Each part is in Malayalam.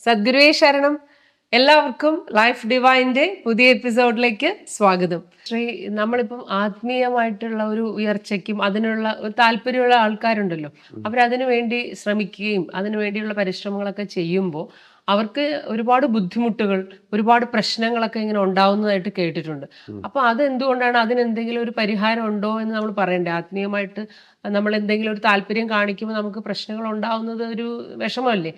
സദ്ഗുരുവേ ശരണം. എല്ലാവർക്കും ലൈഫ് ഡിവൈൻ്റെ പുതിയ എപ്പിസോഡിലേക്ക് സ്വാഗതം. നമ്മളിപ്പം ആത്മീയമായിട്ടുള്ള ഒരു ഉയർച്ചയ്ക്കും അതിനുള്ള ഒരു താല്പര്യമുള്ള ആൾക്കാരുണ്ടല്ലോ, അവരതിനു വേണ്ടി ശ്രമിക്കുകയും അതിനു വേണ്ടിയുള്ള പരിശ്രമങ്ങളൊക്കെ ചെയ്യുമ്പോൾ അവർക്ക് ഒരുപാട് ബുദ്ധിമുട്ടുകൾ, ഒരുപാട് പ്രശ്നങ്ങളൊക്കെ ഇങ്ങനെ ഉണ്ടാവുന്നതായിട്ട് കേട്ടിട്ടുണ്ട്. അപ്പൊ അതെന്തുകൊണ്ടാണ്, അതിനെന്തെങ്കിലും ഒരു പരിഹാരം ഉണ്ടോ എന്ന് നമ്മൾ പറയണ്ടേ? ആത്മീയമായിട്ട് നമ്മൾ എന്തെങ്കിലും ഒരു താല്പര്യം കാണിക്കുമ്പോൾ നമുക്ക് പ്രശ്നങ്ങൾ ഉണ്ടാവുന്നത് ഒരു വിഷമമല്ലേ?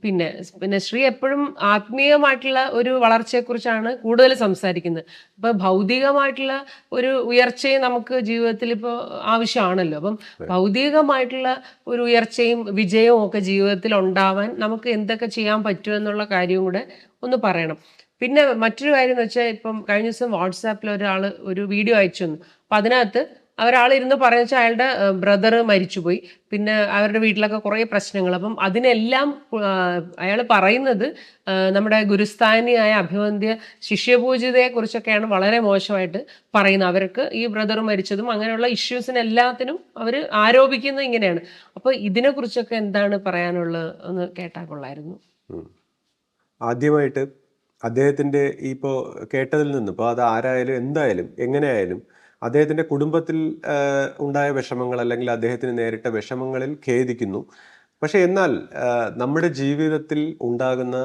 പിന്നെ പിന്നെ ശ്രീ എപ്പോഴും ആത്മീയമായിട്ടുള്ള ഒരു വളർച്ചയെക്കുറിച്ചാണ് കൂടുതൽ സംസാരിക്കുന്നത്. ഇപ്പൊ ഭൗതികമായിട്ടുള്ള ഒരു ഉയർച്ചയും നമുക്ക് ജീവിതത്തിൽ ഇപ്പോൾ ആവശ്യമാണല്ലോ. അപ്പം ഭൗതികമായിട്ടുള്ള ഒരു ഉയർച്ചയും വിജയവും ഒക്കെ ജീവിതത്തിൽ ഉണ്ടാവാൻ നമുക്ക് എന്തൊക്കെ ചെയ്യാൻ പറ്റും എന്നുള്ള കാര്യവും കൂടെ ഒന്ന് പറയണം. പിന്നെ മറ്റൊരു കാര്യം എന്ന് വെച്ചാൽ, ഇപ്പം കഴിഞ്ഞ ദിവസം വാട്സാപ്പിൽ ഒരാൾ ഒരു വീഡിയോ അയച്ചു തന്നു. അപ്പം അതിനകത്ത് ഒരാളിരുന്ന് പറയുന്ന വെച്ചാൽ അയാളുടെ ബ്രദർ മരിച്ചുപോയി, പിന്നെ അവരുടെ വീട്ടിലൊക്കെ കുറേ പ്രശ്നങ്ങൾ. അപ്പം അതിനെല്ലാം അയാൾ പറയുന്നത് നമ്മുടെ ഗുരുസ്ഥാനിയായ അഭിവന്ദ്യ ശിഷ്യപൂജിതയെ കുറിച്ചൊക്കെയാണ് വളരെ മോശമായിട്ട് പറയുന്നത്. അവർക്ക് ഈ ബ്രദർ മരിച്ചതും അങ്ങനെയുള്ള ഇഷ്യൂസിനെല്ലാത്തിനും അവർ ആരോപിക്കുന്നത് ഇങ്ങനെയാണ്. അപ്പോൾ ഇതിനെക്കുറിച്ചൊക്കെ എന്താണ് പറയാനുള്ളത് ഒന്ന് കേട്ടാൽ കൊള്ളായിരുന്നു. ആദ്യമായിട്ട് അദ്ദേഹത്തിൻ്റെ ഇപ്പോൾ കേട്ടതിൽ നിന്ന്, ഇപ്പോൾ അത് ആരായാലും എന്തായാലും എങ്ങനെയായാലും അദ്ദേഹത്തിൻ്റെ കുടുംബത്തിൽ ഉണ്ടായ വിഷമങ്ങൾ അല്ലെങ്കിൽ അദ്ദേഹത്തിന് നേരിട്ട വിഷമങ്ങളിൽ ഖേദിക്കുന്നു. പക്ഷെ എന്നാൽ നമ്മുടെ ജീവിതത്തിൽ ഉണ്ടാകുന്ന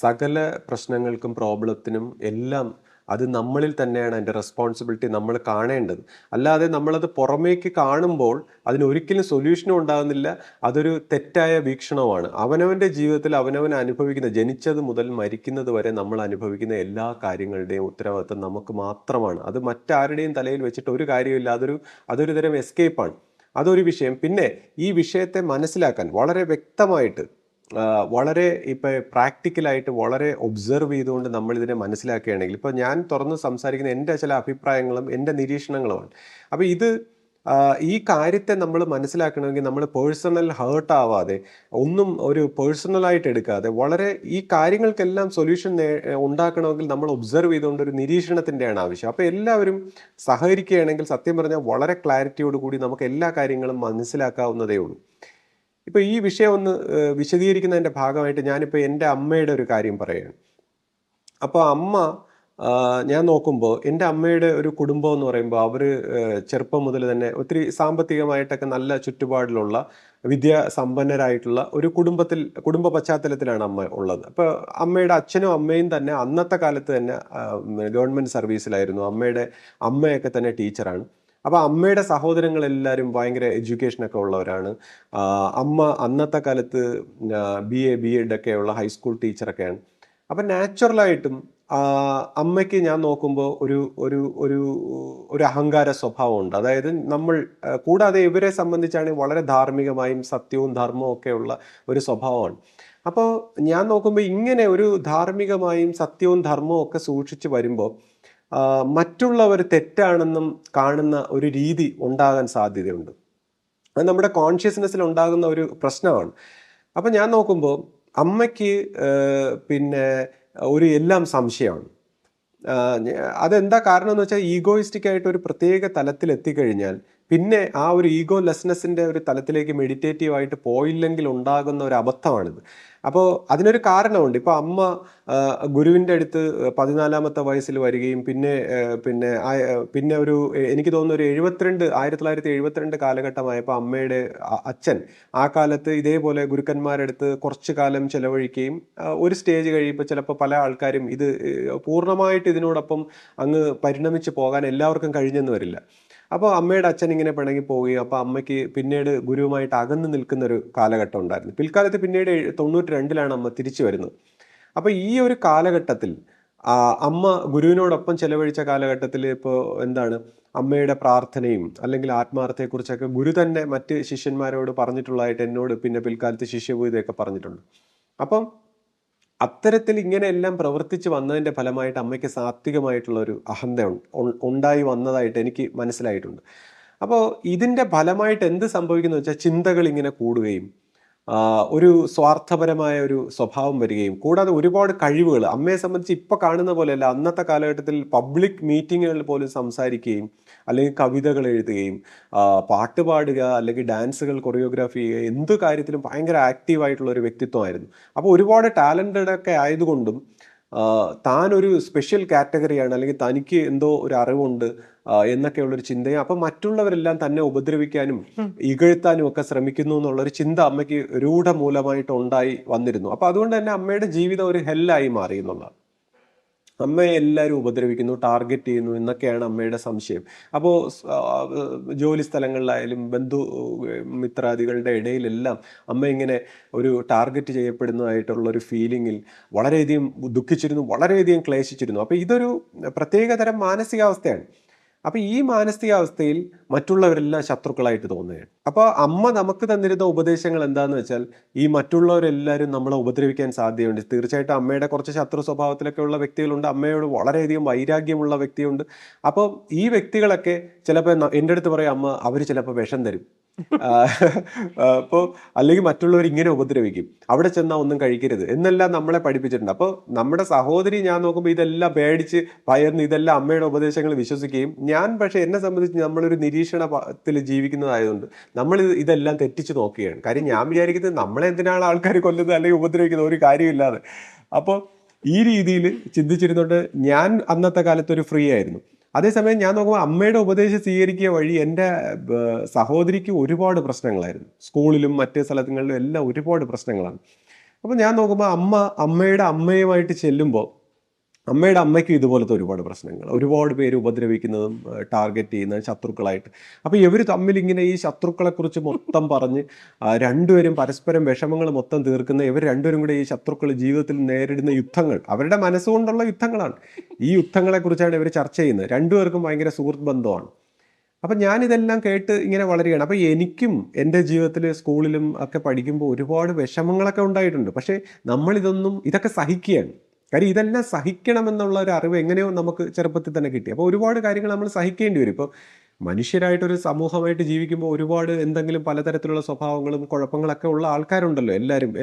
സകല പ്രശ്നങ്ങൾക്കും പ്രോബ്ലത്തിനും എല്ലാം അത് നമ്മളിൽ തന്നെയാണ് അതിൻ്റെ റെസ്പോൺസിബിലിറ്റി നമ്മൾ കാണേണ്ടത്. അല്ലാതെ നമ്മളത് പുറമേക്ക് കാണുമ്പോൾ അതിനൊരിക്കലും സൊല്യൂഷനും ഉണ്ടാകുന്നില്ല. അതൊരു തെറ്റായ വീക്ഷണമാണ്. അവനവൻ്റെ ജീവിതത്തിൽ അവനവൻ അനുഭവിക്കുന്ന, ജനിച്ചത് മുതൽ മരിക്കുന്നത് വരെ നമ്മൾ അനുഭവിക്കുന്ന എല്ലാ കാര്യങ്ങളുടെയും ഉത്തരവാദിത്വം നമുക്ക് മാത്രമാണ്. അത് മറ്റാരുടെയും തലയിൽ വെച്ചിട്ട് ഒരു കാര്യമില്ല. അതൊരു തരം എസ്കേപ്പാണ്. അതൊരു വിഷയം. പിന്നെ ഈ വിഷയത്തെ മനസ്സിലാക്കാൻ വളരെ വ്യക്തമായിട്ട്, വളരെ ഇപ്പം പ്രാക്ടിക്കലായിട്ട് വളരെ ഒബ്സർവ് ചെയ്തുകൊണ്ട് നമ്മളിതിനെ മനസ്സിലാക്കുകയാണെങ്കിൽ, ഇപ്പോൾ ഞാൻ തുറന്ന് സംസാരിക്കുന്ന എൻ്റെ ചില അഭിപ്രായങ്ങളും എൻ്റെ നിരീക്ഷണങ്ങളുമാണ്. അപ്പോൾ ഈ കാര്യത്തെ നമ്മൾ മനസ്സിലാക്കണമെങ്കിൽ നമ്മൾ പേഴ്സണൽ ഹേർട്ട് ആവാതെ, ഒന്നും ഒരു പേഴ്സണലായിട്ട് എടുക്കാതെ, വളരെ ഈ കാര്യങ്ങൾക്കെല്ലാം സൊല്യൂഷൻ ഉണ്ടാക്കണമെങ്കിൽ നമ്മൾ ഒബ്സർവ് ചെയ്തുകൊണ്ട് ഒരു നിരീക്ഷണത്തിൻ്റെയാണ് ആവശ്യം. അപ്പോൾ എല്ലാവരും സഹകരിക്കുകയാണെങ്കിൽ സത്യം പറഞ്ഞാൽ വളരെ ക്ലാരിറ്റിയോടുകൂടി നമുക്ക് എല്ലാ കാര്യങ്ങളും മനസ്സിലാക്കാവുന്നതേ ഉള്ളൂ. ഇപ്പോൾ ഈ വിഷയം ഒന്ന് വിശദീകരിക്കുന്നതിൻ്റെ ഭാഗമായിട്ട് ഞാനിപ്പോൾ എൻ്റെ അമ്മയുടെ ഒരു കാര്യം പറയുകയാണ്. അപ്പോൾ ഞാൻ നോക്കുമ്പോൾ എൻ്റെ അമ്മയുടെ ഒരു കുടുംബം എന്ന് പറയുമ്പോൾ അവർ ചെറുപ്പം മുതൽ തന്നെ ഒത്തിരി സാമ്പത്തികമായിട്ടൊക്കെ നല്ല ചുറ്റുപാടിലുള്ള വിദ്യാസമ്പന്നരായിട്ടുള്ള ഒരു കുടുംബ പശ്ചാത്തലത്തിലാണ് അമ്മ ഉള്ളത്. അപ്പോൾ അമ്മയുടെ അച്ഛനും അമ്മയും തന്നെ അന്നത്തെ കാലത്ത് തന്നെ ഗവൺമെൻറ് സർവീസിലായിരുന്നു. അമ്മയൊക്കെ തന്നെ ടീച്ചറാണ്. അപ്പോൾ അമ്മയുടെ സഹോദരങ്ങളെല്ലാവരും ഭയങ്കര എഡ്യൂക്കേഷനൊക്കെ ഉള്ളവരാണ്. അമ്മ അന്നത്തെ കാലത്ത് BA, BEd ഒക്കെ ഉള്ള ഹൈസ്കൂൾ ടീച്ചറൊക്കെയാണ്. അപ്പം നാച്ചുറലായിട്ടും അമ്മയ്ക്ക് ഞാൻ നോക്കുമ്പോൾ ഒരു അഹങ്കാര സ്വഭാവമുണ്ട്. അതായത് കൂടാതെ ഇവരെ സംബന്ധിച്ചാണെങ്കിൽ വളരെ ധാർമ്മികമായും സത്യവും ധർമ്മവും ഒക്കെയുള്ള ഒരു സ്വഭാവമാണ്. അപ്പോൾ ഞാൻ നോക്കുമ്പോൾ ഇങ്ങനെ ഒരു ധാർമ്മികമായും സത്യവും ധർമ്മവും ഒക്കെ സൂക്ഷിച്ച് വരുമ്പോൾ മറ്റുള്ളവർ തെറ്റാണെന്നും കാണുന്ന ഒരു രീതി ഉണ്ടാകാൻ സാധ്യതയുണ്ട്. അത് നമ്മുടെ കോൺഷ്യസ്നെസ്സിൽ ഉണ്ടാകുന്ന ഒരു പ്രശ്നമാണ്. അപ്പം ഞാൻ നോക്കുമ്പോൾ അമ്മയ്ക്ക് പിന്നെ എല്ലാം സംശയമാണ്. അതെന്താ കാരണം എന്ന് വെച്ചാൽ, ഈഗോയിസ്റ്റിക് ആയിട്ട് ഒരു പ്രത്യേക തലത്തിൽ എത്തിക്കഴിഞ്ഞാൽ പിന്നെ ആ ഒരു ഈഗോ ലെസ്നെസ്സിൻ്റെ ഒരു തലത്തിലേക്ക് മെഡിറ്റേറ്റീവായിട്ട് പോയില്ലെങ്കിൽ ഉണ്ടാകുന്ന ഒരു അബദ്ധമാണിത്. അപ്പോൾ അതിനൊരു കാരണമുണ്ട്. ഇപ്പോൾ അമ്മ ഗുരുവിൻ്റെ അടുത്ത് 14-ാമത്തെ വയസ്സിൽ വരികയും പിന്നെ എനിക്ക് തോന്നുന്നു ഒരു 1972 കാലഘട്ടമായപ്പോൾ അമ്മയുടെ അച്ഛൻ ആ കാലത്ത് ഇതേപോലെ ഗുരുക്കന്മാരുടെ അടുത്ത് കുറച്ചു കാലം ചെലവഴിക്കുകയും ഒരു സ്റ്റേജ് കഴിയുമ്പോൾ ചിലപ്പോൾ പല ആൾക്കാരും ഇത് പൂർണ്ണമായിട്ട് ഇതിനോടൊപ്പം അങ്ങ് പരിണമിച്ച് പോകാൻ എല്ലാവർക്കും കഴിഞ്ഞെന്ന് വരില്ല. അപ്പോൾ അമ്മയുടെ അച്ഛൻ ഇങ്ങനെ പിണങ്ങി പോവുകയും അപ്പോൾ അമ്മയ്ക്ക് പിന്നീട് ഗുരുവുമായിട്ട് അകന്ന് നിൽക്കുന്നൊരു കാലഘട്ടം ഉണ്ടായിരുന്നു. പിൽക്കാലത്ത് പിന്നീട് 92-ലാണ് അമ്മ തിരിച്ചു വരുന്നത്. അപ്പോൾ ഈ ഒരു കാലഘട്ടത്തിൽ അമ്മ ഗുരുവിനോടൊപ്പം ചെലവഴിച്ച കാലഘട്ടത്തിൽ ഇപ്പോൾ അമ്മയുടെ പ്രാർത്ഥനയും അല്ലെങ്കിൽ ആത്മാർത്ഥതയെക്കുറിച്ചൊക്കെ ഗുരു തന്നെ മറ്റ് ശിഷ്യന്മാരോട് പറഞ്ഞിട്ടുള്ളതായിട്ട് എന്നോട് പിന്നെ പിൽക്കാലത്ത് ശിഷ്യഭൂതയൊക്കെ പറഞ്ഞിട്ടുണ്ട്. അപ്പം അത്തരത്തിൽ ഇങ്ങനെയെല്ലാം പ്രവർത്തിച്ച് വന്നതിൻ്റെ ഫലമായിട്ട് അമ്മയ്ക്ക് സാത്വികമായിട്ടുള്ള ഒരു അഹന്ത ഉണ്ടായി വന്നതായിട്ട് എനിക്ക് മനസ്സിലായിട്ടുണ്ട്. അപ്പോൾ ഇതിൻ്റെ ഫലമായിട്ട് എന്ത് സംഭവിക്കുന്നു വെച്ചാൽ, ചിന്തകൾ ഇങ്ങനെ കൂടുകയും ഒരു സ്വാർത്ഥപരമായ ഒരു സ്വഭാവം വരികയും കൂടാതെ ഒരുപാട് കഴിവുകൾ അമ്മയെ സംബന്ധിച്ച് ഇപ്പോൾ കാണുന്ന പോലെയല്ല, അന്നത്തെ കാലഘട്ടത്തിൽ പബ്ലിക് മീറ്റിങ്ങുകളിൽ പോലും സംസാരിക്കുകയും അല്ലെങ്കിൽ കവിതകൾ എഴുതുകയും പാട്ട് പാടുക അല്ലെങ്കിൽ ഡാൻസുകൾ കൊറിയോഗ്രാഫി ചെയ്യുക, എന്ത് കാര്യത്തിലും ഭയങ്കര ആക്റ്റീവായിട്ടുള്ള ഒരു വ്യക്തിത്വമായിരുന്നു. അപ്പോൾ ഒരുപാട് ടാലൻറ്റഡ് ഒക്കെ ആയതുകൊണ്ടും താനൊരു സ്പെഷ്യൽ കാറ്റഗറിയാണ് അല്ലെങ്കിൽ തനിക്ക് എന്തോ ഒരു അറിവുണ്ട് എന്നൊക്കെയുള്ളൊരു ചിന്തയും, അപ്പം മറ്റുള്ളവരെല്ലാം തന്നെ ഉപദ്രവിക്കാനും ഇകഴ്ത്താനും ഒക്കെ ശ്രമിക്കുന്നു എന്നുള്ളൊരു ചിന്ത അമ്മയ്ക്ക് രൂഢമൂലമായിട്ട് ഉണ്ടായി വന്നിരുന്നു. അപ്പം അതുകൊണ്ട് തന്നെ അമ്മയുടെ ജീവിതം ഒരു ഹെല്ലായി മാറി എന്നുള്ളതാണ്. അമ്മയെ എല്ലാവരും ഉപദ്രവിക്കുന്നു, ടാർഗറ്റ് ചെയ്യുന്നു എന്നൊക്കെയാണ് അമ്മയുടെ സംശയം. അപ്പോൾ ജോലി സ്ഥലങ്ങളിലായാലും മിത്രാദികളുടെ ഇടയിലെല്ലാം അമ്മ ഇങ്ങനെ ഒരു ടാർഗറ്റ് ചെയ്യപ്പെടുന്നതായിട്ടുള്ള ഒരു ഫീലിങ്ങിൽ വളരെയധികം ദുഃഖിച്ചിരുന്നു, വളരെയധികം ക്ലേശിച്ചിരുന്നു. അപ്പോൾ ഇതൊരു പ്രത്യേകതരം മാനസികാവസ്ഥയാണ്. അപ്പോൾ ഈ മാനസികാവസ്ഥയിൽ മറ്റുള്ളവരെല്ലാം ശത്രുക്കളായിട്ട് തോന്നുകയാണ്. അപ്പോൾ അമ്മ നമുക്ക് തന്നിരുന്ന ഉപദേശങ്ങൾ എന്താണെന്ന് വെച്ചാൽ, ഈ മറ്റുള്ളവരെല്ലാവരും നമ്മളെ ഉപദ്രവിക്കാൻ സാധ്യതയുണ്ട്. തീർച്ചയായിട്ടും അമ്മയുടെ കുറച്ച് ശത്രു സ്വഭാവത്തിലൊക്കെ ഉള്ള വ്യക്തികളുണ്ട്, അമ്മയോട് വളരെയധികം വൈരാഗ്യമുള്ള വ്യക്തിയുണ്ട്. അപ്പോൾ ഈ വ്യക്തികളൊക്കെ ചിലപ്പോൾ എൻ്റെ അടുത്ത് പറയും, അമ്മ അവർ ചിലപ്പോൾ വിഷം തരും, അപ്പോൾ അല്ലെങ്കിൽ മറ്റുള്ളവർ ഇങ്ങനെ ഉപദ്രവിക്കും, അവിടെ ചെന്നാൽ ഒന്നും കഴിക്കരുത് എന്നെല്ലാം നമ്മളെ പഠിപ്പിച്ചിട്ടുണ്ട്. അപ്പോൾ നമ്മുടെ സഹോദരി ഞാൻ നോക്കുമ്പോൾ ഇതെല്ലാം പേടിച്ച് ഭയന്ന് ഇതെല്ലാം അമ്മയുടെ ഉപദേശങ്ങൾ വിശ്വസിക്കുകയും, ഞാൻ പക്ഷേ എന്നെ സംബന്ധിച്ച് നമ്മളൊരു നിരീക്ഷണത്തിൽ ജീവിക്കുന്നതായതുകൊണ്ട് നമ്മൾ ഇതെല്ലാം തെറ്റിച്ച് നോക്കുകയാണ്. കാര്യം ഞാൻ വിചാരിക്കുന്നത് നമ്മളെ എന്തിനാണ് ആൾക്കാർ കൊല്ലുന്നത് അല്ലെങ്കിൽ ഉപദ്രവിക്കുന്നത്, ഒരു കാര്യമില്ലാതെ. അപ്പോൾ ഈ രീതിയിൽ ചിന്തിച്ചിരുന്നുകൊണ്ട് ഞാൻ അന്നത്തെ കാലത്ത് ഒരു ഫ്രീ ആയിരുന്നു. അതേസമയം ഞാൻ നോക്കുമ്പോൾ അമ്മയുടെ ഉപദേശം സ്വീകരിക്കുക വഴി എൻ്റെ സഹോദരിക്ക് ഒരുപാട് പ്രശ്നങ്ങളായിരുന്നു. സ്കൂളിലും മറ്റ് സ്ഥലങ്ങളിലും എല്ലാം ഒരുപാട് പ്രശ്നങ്ങളാണ്. അപ്പോൾ ഞാൻ നോക്കുമ്പോൾ അമ്മയുടെ അമ്മയുമായിട്ട് ചെല്ലുമ്പോൾ അമ്മയുടെ അമ്മയ്ക്കും ഇതുപോലത്തെ ഒരുപാട് പ്രശ്നങ്ങൾ, ഒരുപാട് പേര് ഉപദ്രവിക്കുന്നതും ടാർഗറ്റ് ചെയ്യുന്നതും ശത്രുക്കളായിട്ട്. അപ്പോൾ ഇവർ തമ്മിൽ ഇങ്ങനെ ഈ ശത്രുക്കളെക്കുറിച്ച് മൊത്തം പറഞ്ഞ് രണ്ടുപേരും പരസ്പരം വിഷമങ്ങൾ മൊത്തം തീർക്കുന്ന ഇവർ രണ്ടുപേരും കൂടെ ഈ ശത്രുക്കൾ ജീവിതത്തിൽ നേരിടുന്ന യുദ്ധങ്ങൾ അവരുടെ മനസ്സുകൊണ്ടുള്ള യുദ്ധങ്ങളാണ്. ഈ യുദ്ധങ്ങളെക്കുറിച്ചാണ് ഇവർ ചർച്ച ചെയ്യുന്നത്. രണ്ടുപേർക്കും ഭയങ്കര സുഹൃത്ത് ബന്ധമാണ്. അപ്പം ഞാനിതെല്ലാം കേട്ട് ഇങ്ങനെ വളരുകയാണ്. അപ്പോൾ എനിക്കും എൻ്റെ ജീവിതത്തിൽ സ്കൂളിലും ഒക്കെ പഠിക്കുമ്പോൾ ഒരുപാട് വിഷമങ്ങളൊക്കെ ഉണ്ടായിട്ടുണ്ട്. പക്ഷേ ഇതൊക്കെ സഹിക്കുകയാണ്. കാര്യം ഇതെല്ലാം സഹിക്കണമെന്നുള്ള ഒരു അറിവ് എങ്ങനെയോ നമുക്ക് ചെറുപ്പത്തിൽ തന്നെ കിട്ടി. അപ്പോൾ ഒരുപാട് കാര്യങ്ങൾ നമ്മൾ സഹിക്കേണ്ടി വരും. ഇപ്പോൾ മനുഷ്യരായിട്ടൊരു സമൂഹമായിട്ട് ജീവിക്കുമ്പോൾ ഒരുപാട് എന്തെങ്കിലും പലതരത്തിലുള്ള സ്വഭാവങ്ങളും കുഴപ്പങ്ങളൊക്കെ ഉള്ള ആൾക്കാരുണ്ടല്ലോ.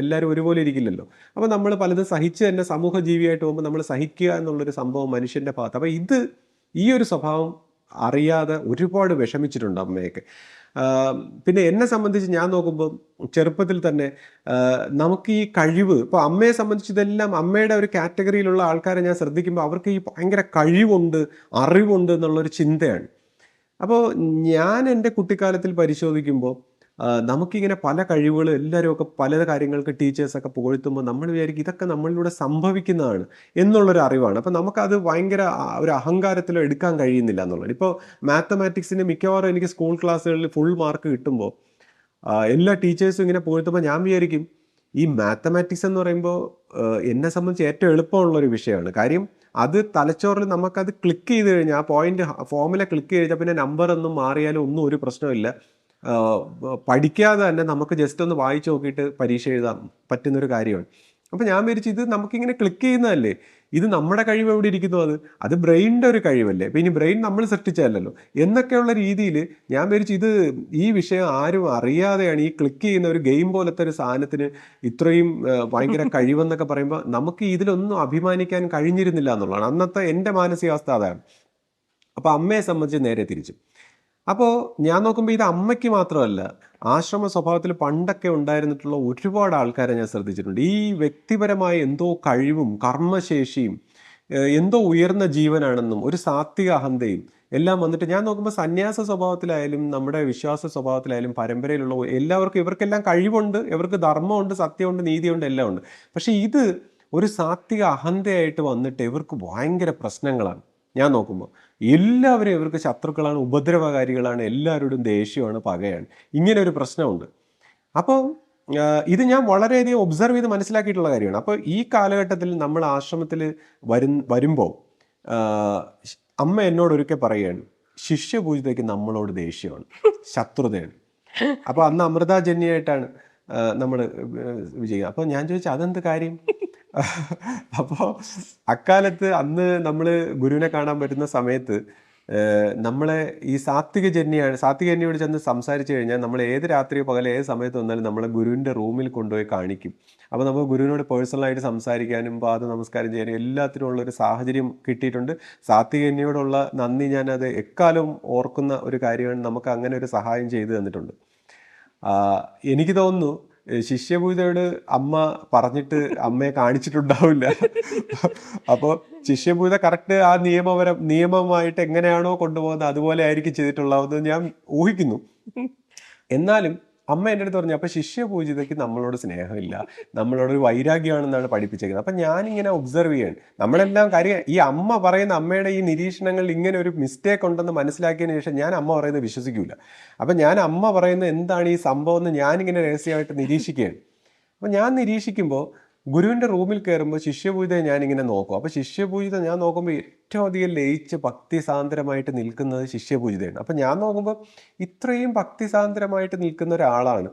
എല്ലാവരും ഒരുപോലെ ഇരിക്കില്ലല്ലോ. അപ്പോൾ നമ്മൾ പലതും സഹിച്ച് തന്നെ സമൂഹ ജീവിയായിട്ട് പോകുമ്പോൾ നമ്മൾ സഹിക്കുക എന്നുള്ളൊരു സംഭവം മനുഷ്യൻ്റെ ഭാഗത്ത്. അപ്പോൾ ഈ ഒരു സ്വഭാവം അറിയാതെ ഒരുപാട് വിഷമിച്ചിട്ടുണ്ട് അമ്മയൊക്കെ. പിന്നെ എന്നെ സംബന്ധിച്ച് ഞാൻ നോക്കുമ്പോൾ ചെറുപ്പത്തിൽ തന്നെ നമുക്ക് ഈ കഴിവ്, ഇപ്പോൾ അമ്മയെ സംബന്ധിച്ച് ഇതെല്ലാം അമ്മയുടെ ഒരു കാറ്റഗറിയിലുള്ള ആൾക്കാരെ ഞാൻ ശ്രദ്ധിക്കുമ്പോൾ അവർക്ക് ഈ ഭയങ്കര കഴിവുണ്ട്, അറിവുണ്ട് എന്നുള്ളൊരു ചിന്തയാണ്. അപ്പോൾ ഞാൻ എൻ്റെ കുട്ടിക്കാലത്തിൽ പരിശോധിക്കുമ്പോൾ നമുക്കിങ്ങനെ പല കഴിവുകളും എല്ലാവരും ഒക്കെ പല കാര്യങ്ങൾക്ക് ടീച്ചേഴ്സൊക്കെ പുകഴ്ത്തുമ്പോൾ നമ്മൾ വിചാരിക്കും ഇതൊക്കെ നമ്മളിലൂടെ സംഭവിക്കുന്നതാണ് എന്നുള്ളൊരു അറിവാണ്. അപ്പോൾ നമുക്കത് ഭയങ്കര ഒരു അഹങ്കാരത്തിലോ എടുക്കാൻ കഴിയുന്നില്ല എന്നുള്ളത്. ഇപ്പോൾ മാത്തമാറ്റിക്സിന് മിക്കവാറും എനിക്ക് സ്കൂൾ ക്ലാസ്സുകളിൽ ഫുൾ മാർക്ക് കിട്ടുമ്പോൾ എല്ലാ ടീച്ചേഴ്സും ഇങ്ങനെ പുകഴ്ത്തുമ്പോൾ ഞാൻ വിചാരിക്കും ഈ മാത്തമാറ്റിക്സ് എന്ന് പറയുമ്പോൾ എന്നെ സംബന്ധിച്ച് ഏറ്റവും എളുപ്പമുള്ളൊരു വിഷയമാണ്. കാര്യം അത് തലച്ചോറിൽ നമുക്കത് ക്ലിക്ക് ചെയ്ത് കഴിഞ്ഞാൽ, ആ പോയിന്റ് ഫോമുല ക്ലിക്ക് ചെയ്ത് കഴിഞ്ഞാൽ പിന്നെ നമ്പർ ഒന്നും മാറിയാലും ഒന്നും ഒരു പ്രശ്നമില്ല. പഠിക്കാതെ തന്നെ നമുക്ക് ജസ്റ്റ് ഒന്ന് വായിച്ചു നോക്കിയിട്ട് പരീക്ഷ എഴുതാൻ പറ്റുന്നൊരു കാര്യമാണ്. അപ്പോൾ ഞാൻ വിചാരിച്ചു ഇത് നമുക്കിങ്ങനെ ക്ലിക്ക് ചെയ്യുന്നതല്ലേ, ഇത് നമ്മുടെ കഴിവ് എവിടെ ഇരിക്കുന്നു, അത് ബ്രെയിനിൻ്റെ ഒരു കഴിവല്ലേ, അപ്പോൾ ഇനി ബ്രെയിൻ നമ്മൾ സൃഷ്ടിച്ചതല്ലോ എന്നൊക്കെയുള്ള രീതിയിൽ ഞാൻ വിചാരിച്ചു ഈ വിഷയം ആരും അറിയാതെയാണ് ഈ ക്ലിക്ക് ചെയ്യുന്ന ഒരു ഗെയിം പോലത്തെ ഒരു സാധനത്തിന് ഇത്രയും ഭയങ്കര കഴിവെന്നൊക്കെ പറയുമ്പോൾ നമുക്ക് ഇതിലൊന്നും അഭിമാനിക്കാൻ കഴിഞ്ഞിരുന്നില്ല എന്നുള്ളതാണ് അന്നത്തെ എൻ്റെ മാനസികാവസ്ഥ. അതാണ്. അപ്പോൾ അമ്മയെ സംബന്ധിച്ച് നേരെ തിരിച്ചു. അപ്പോൾ ഞാൻ നോക്കുമ്പോൾ ഇത് അമ്മയ്ക്ക് മാത്രമല്ല, ആശ്രമ സ്വഭാവത്തിൽ പണ്ടൊക്കെ ഉണ്ടായിരുന്നിട്ടുള്ള ഒരുപാട് ആൾക്കാരെ ഞാൻ ശ്രദ്ധിച്ചിട്ടുണ്ട്. ഈ വ്യക്തിപരമായ എന്തോ കഴിവും കർമ്മശേഷിയും എന്തോ ഉയർന്ന ജീവനാണെന്നും ഒരു സാത്വിക അഹന്തയും എല്ലാം വന്നിട്ട് ഞാൻ നോക്കുമ്പോൾ സന്യാസ സ്വഭാവത്തിലായാലും നമ്മുടെ വിശ്വാസ സ്വഭാവത്തിലായാലും പരമ്പരയിലുള്ള ഇവർക്കെല്ലാം കഴിവുണ്ട്, ഇവർക്ക് ധർമ്മമുണ്ട്, സത്യമുണ്ട്, നീതിയുണ്ട്, എല്ലാം ഉണ്ട്. പക്ഷേ ഇത് ഒരു സാത്വിക അഹന്തയായിട്ട് വന്നിട്ട് ഇവർക്ക് ഭയങ്കര പ്രശ്നങ്ങളാണ്. ഞാൻ നോക്കുമ്പോൾ എല്ലാവരും ഇവർക്ക് ശത്രുക്കളാണ്, ഉപദ്രവകാരികളാണ്, എല്ലാവരോടും ദേഷ്യമാണ്, പകയാണ്. ഇങ്ങനെ ഒരു പ്രശ്നമുണ്ട്. അപ്പോൾ ഇത് ഞാൻ വളരെയധികം ഒബ്സർവ് ചെയ്ത് മനസ്സിലാക്കിയിട്ടുള്ള കാര്യമാണ്. അപ്പോൾ ഈ കാലഘട്ടത്തിൽ നമ്മൾ ആശ്രമത്തിൽ വരുമ്പോൾ അമ്മ എന്നോട് ഒരിക്കൽ പറയുകയാണ്, ശിഷ്യപൂജിതയ്ക്ക് നമ്മളോട് ദേഷ്യമാണ്, ശത്രുതയാണ്. അപ്പോൾ അന്ന് അമൃതാജന്യായിട്ടാണ് നമ്മൾ വിജയിക്കുക. അപ്പോൾ ഞാൻ ചോദിച്ചു അതെന്ത് കാര്യം? അപ്പോൾ അക്കാലത്ത് അന്ന് നമ്മൾ ഗുരുവിനെ കാണാൻ പറ്റുന്ന സമയത്ത് നമ്മളെ ഈ സാത്വികന്യോട് ചെന്ന് സംസാരിച്ചു കഴിഞ്ഞാൽ നമ്മൾ ഏത് രാത്രിയോ പകൽ ഏത് സമയത്ത് വന്നാലും നമ്മളെ ഗുരുവിൻ്റെ റൂമിൽ കൊണ്ടുപോയി കാണിക്കും. അപ്പോൾ നമുക്ക് ഗുരുവിനോട് പേഴ്സണലായിട്ട് സംസാരിക്കാനും പാദ നമസ്കാരം ചെയ്യാനും എല്ലാത്തിനും ഉള്ളൊരു സാഹചര്യം കിട്ടിയിട്ടുണ്ട്. സാത്വികന്യോടുള്ള നന്ദി ഞാനത് എക്കാലവും ഓർക്കുന്ന ഒരു കാര്യമാണ്. നമുക്ക് അങ്ങനെ ഒരു സഹായം ചെയ്തു തന്നിട്ടുണ്ട്. എനിക്ക് തോന്നുന്നു ശിഷ്യപൂജയോട് അമ്മ പറഞ്ഞിട്ട് അമ്മയെ കാണിച്ചിട്ടുണ്ടാവില്ല. അപ്പോൾ ശിഷ്യപൂജ കറക്റ്റ് ആ നിയമമായിട്ട് എങ്ങനെയാണോ കൊണ്ടുപോകുന്നത് അതുപോലെ ആയിരിക്കും ചെയ്തിട്ടുള്ളതെന്ന് ഞാൻ ഊഹിക്കുന്നു. എന്നാലും അമ്മ എൻ്റെ അടുത്ത് പറഞ്ഞു, അപ്പോൾ ശിഷ്യപൂജിതയ്ക്ക് നമ്മളോട് സ്നേഹമില്ല, നമ്മളോടൊരു വൈരാഗ്യമാണെന്നാണ് പഠിപ്പിച്ചേക്കുന്നത്. അപ്പം ഞാനിങ്ങനെ ഒബ്സർവ് ചെയ്യാണ്. നമ്മളെല്ലാം കാര്യം ഈ അമ്മ പറയുന്ന അമ്മയുടെ ഈ നിരീക്ഷണങ്ങളിൽ ഇങ്ങനെ ഒരു മിസ്റ്റേക്ക് ഉണ്ടെന്ന് മനസ്സിലാക്കിയതിന് ശേഷം ഞാൻ അമ്മ പറയുന്നത് വിശ്വസിക്കില്ല. അപ്പം ഞാൻ അമ്മ പറയുന്നത് എന്താണ് ഈ സംഭവം എന്ന് ഞാനിങ്ങനെ രഹസ്യമായിട്ട് നിരീക്ഷിക്കുകയാണ്. അപ്പം ഞാൻ നിരീക്ഷിക്കുമ്പോൾ ഗുരുവിൻ്റെ റൂമിൽ കയറുമ്പോൾ ശിഷ്യപൂജിതയെ ഞാനിങ്ങനെ നോക്കും. അപ്പോൾ ശിഷ്യപൂജിത ഞാൻ നോക്കുമ്പോൾ ഏറ്റവും അധികം ലയിച്ച് ഭക്തിസാന്ദ്രമായിട്ട് നിൽക്കുന്നത് ശിഷ്യപൂജിതയാണ്. അപ്പം ഞാൻ നോക്കുമ്പോൾ ഇത്രയും ഭക്തിസാന്ദ്രമായിട്ട് നിൽക്കുന്ന ഒരാളാണ്.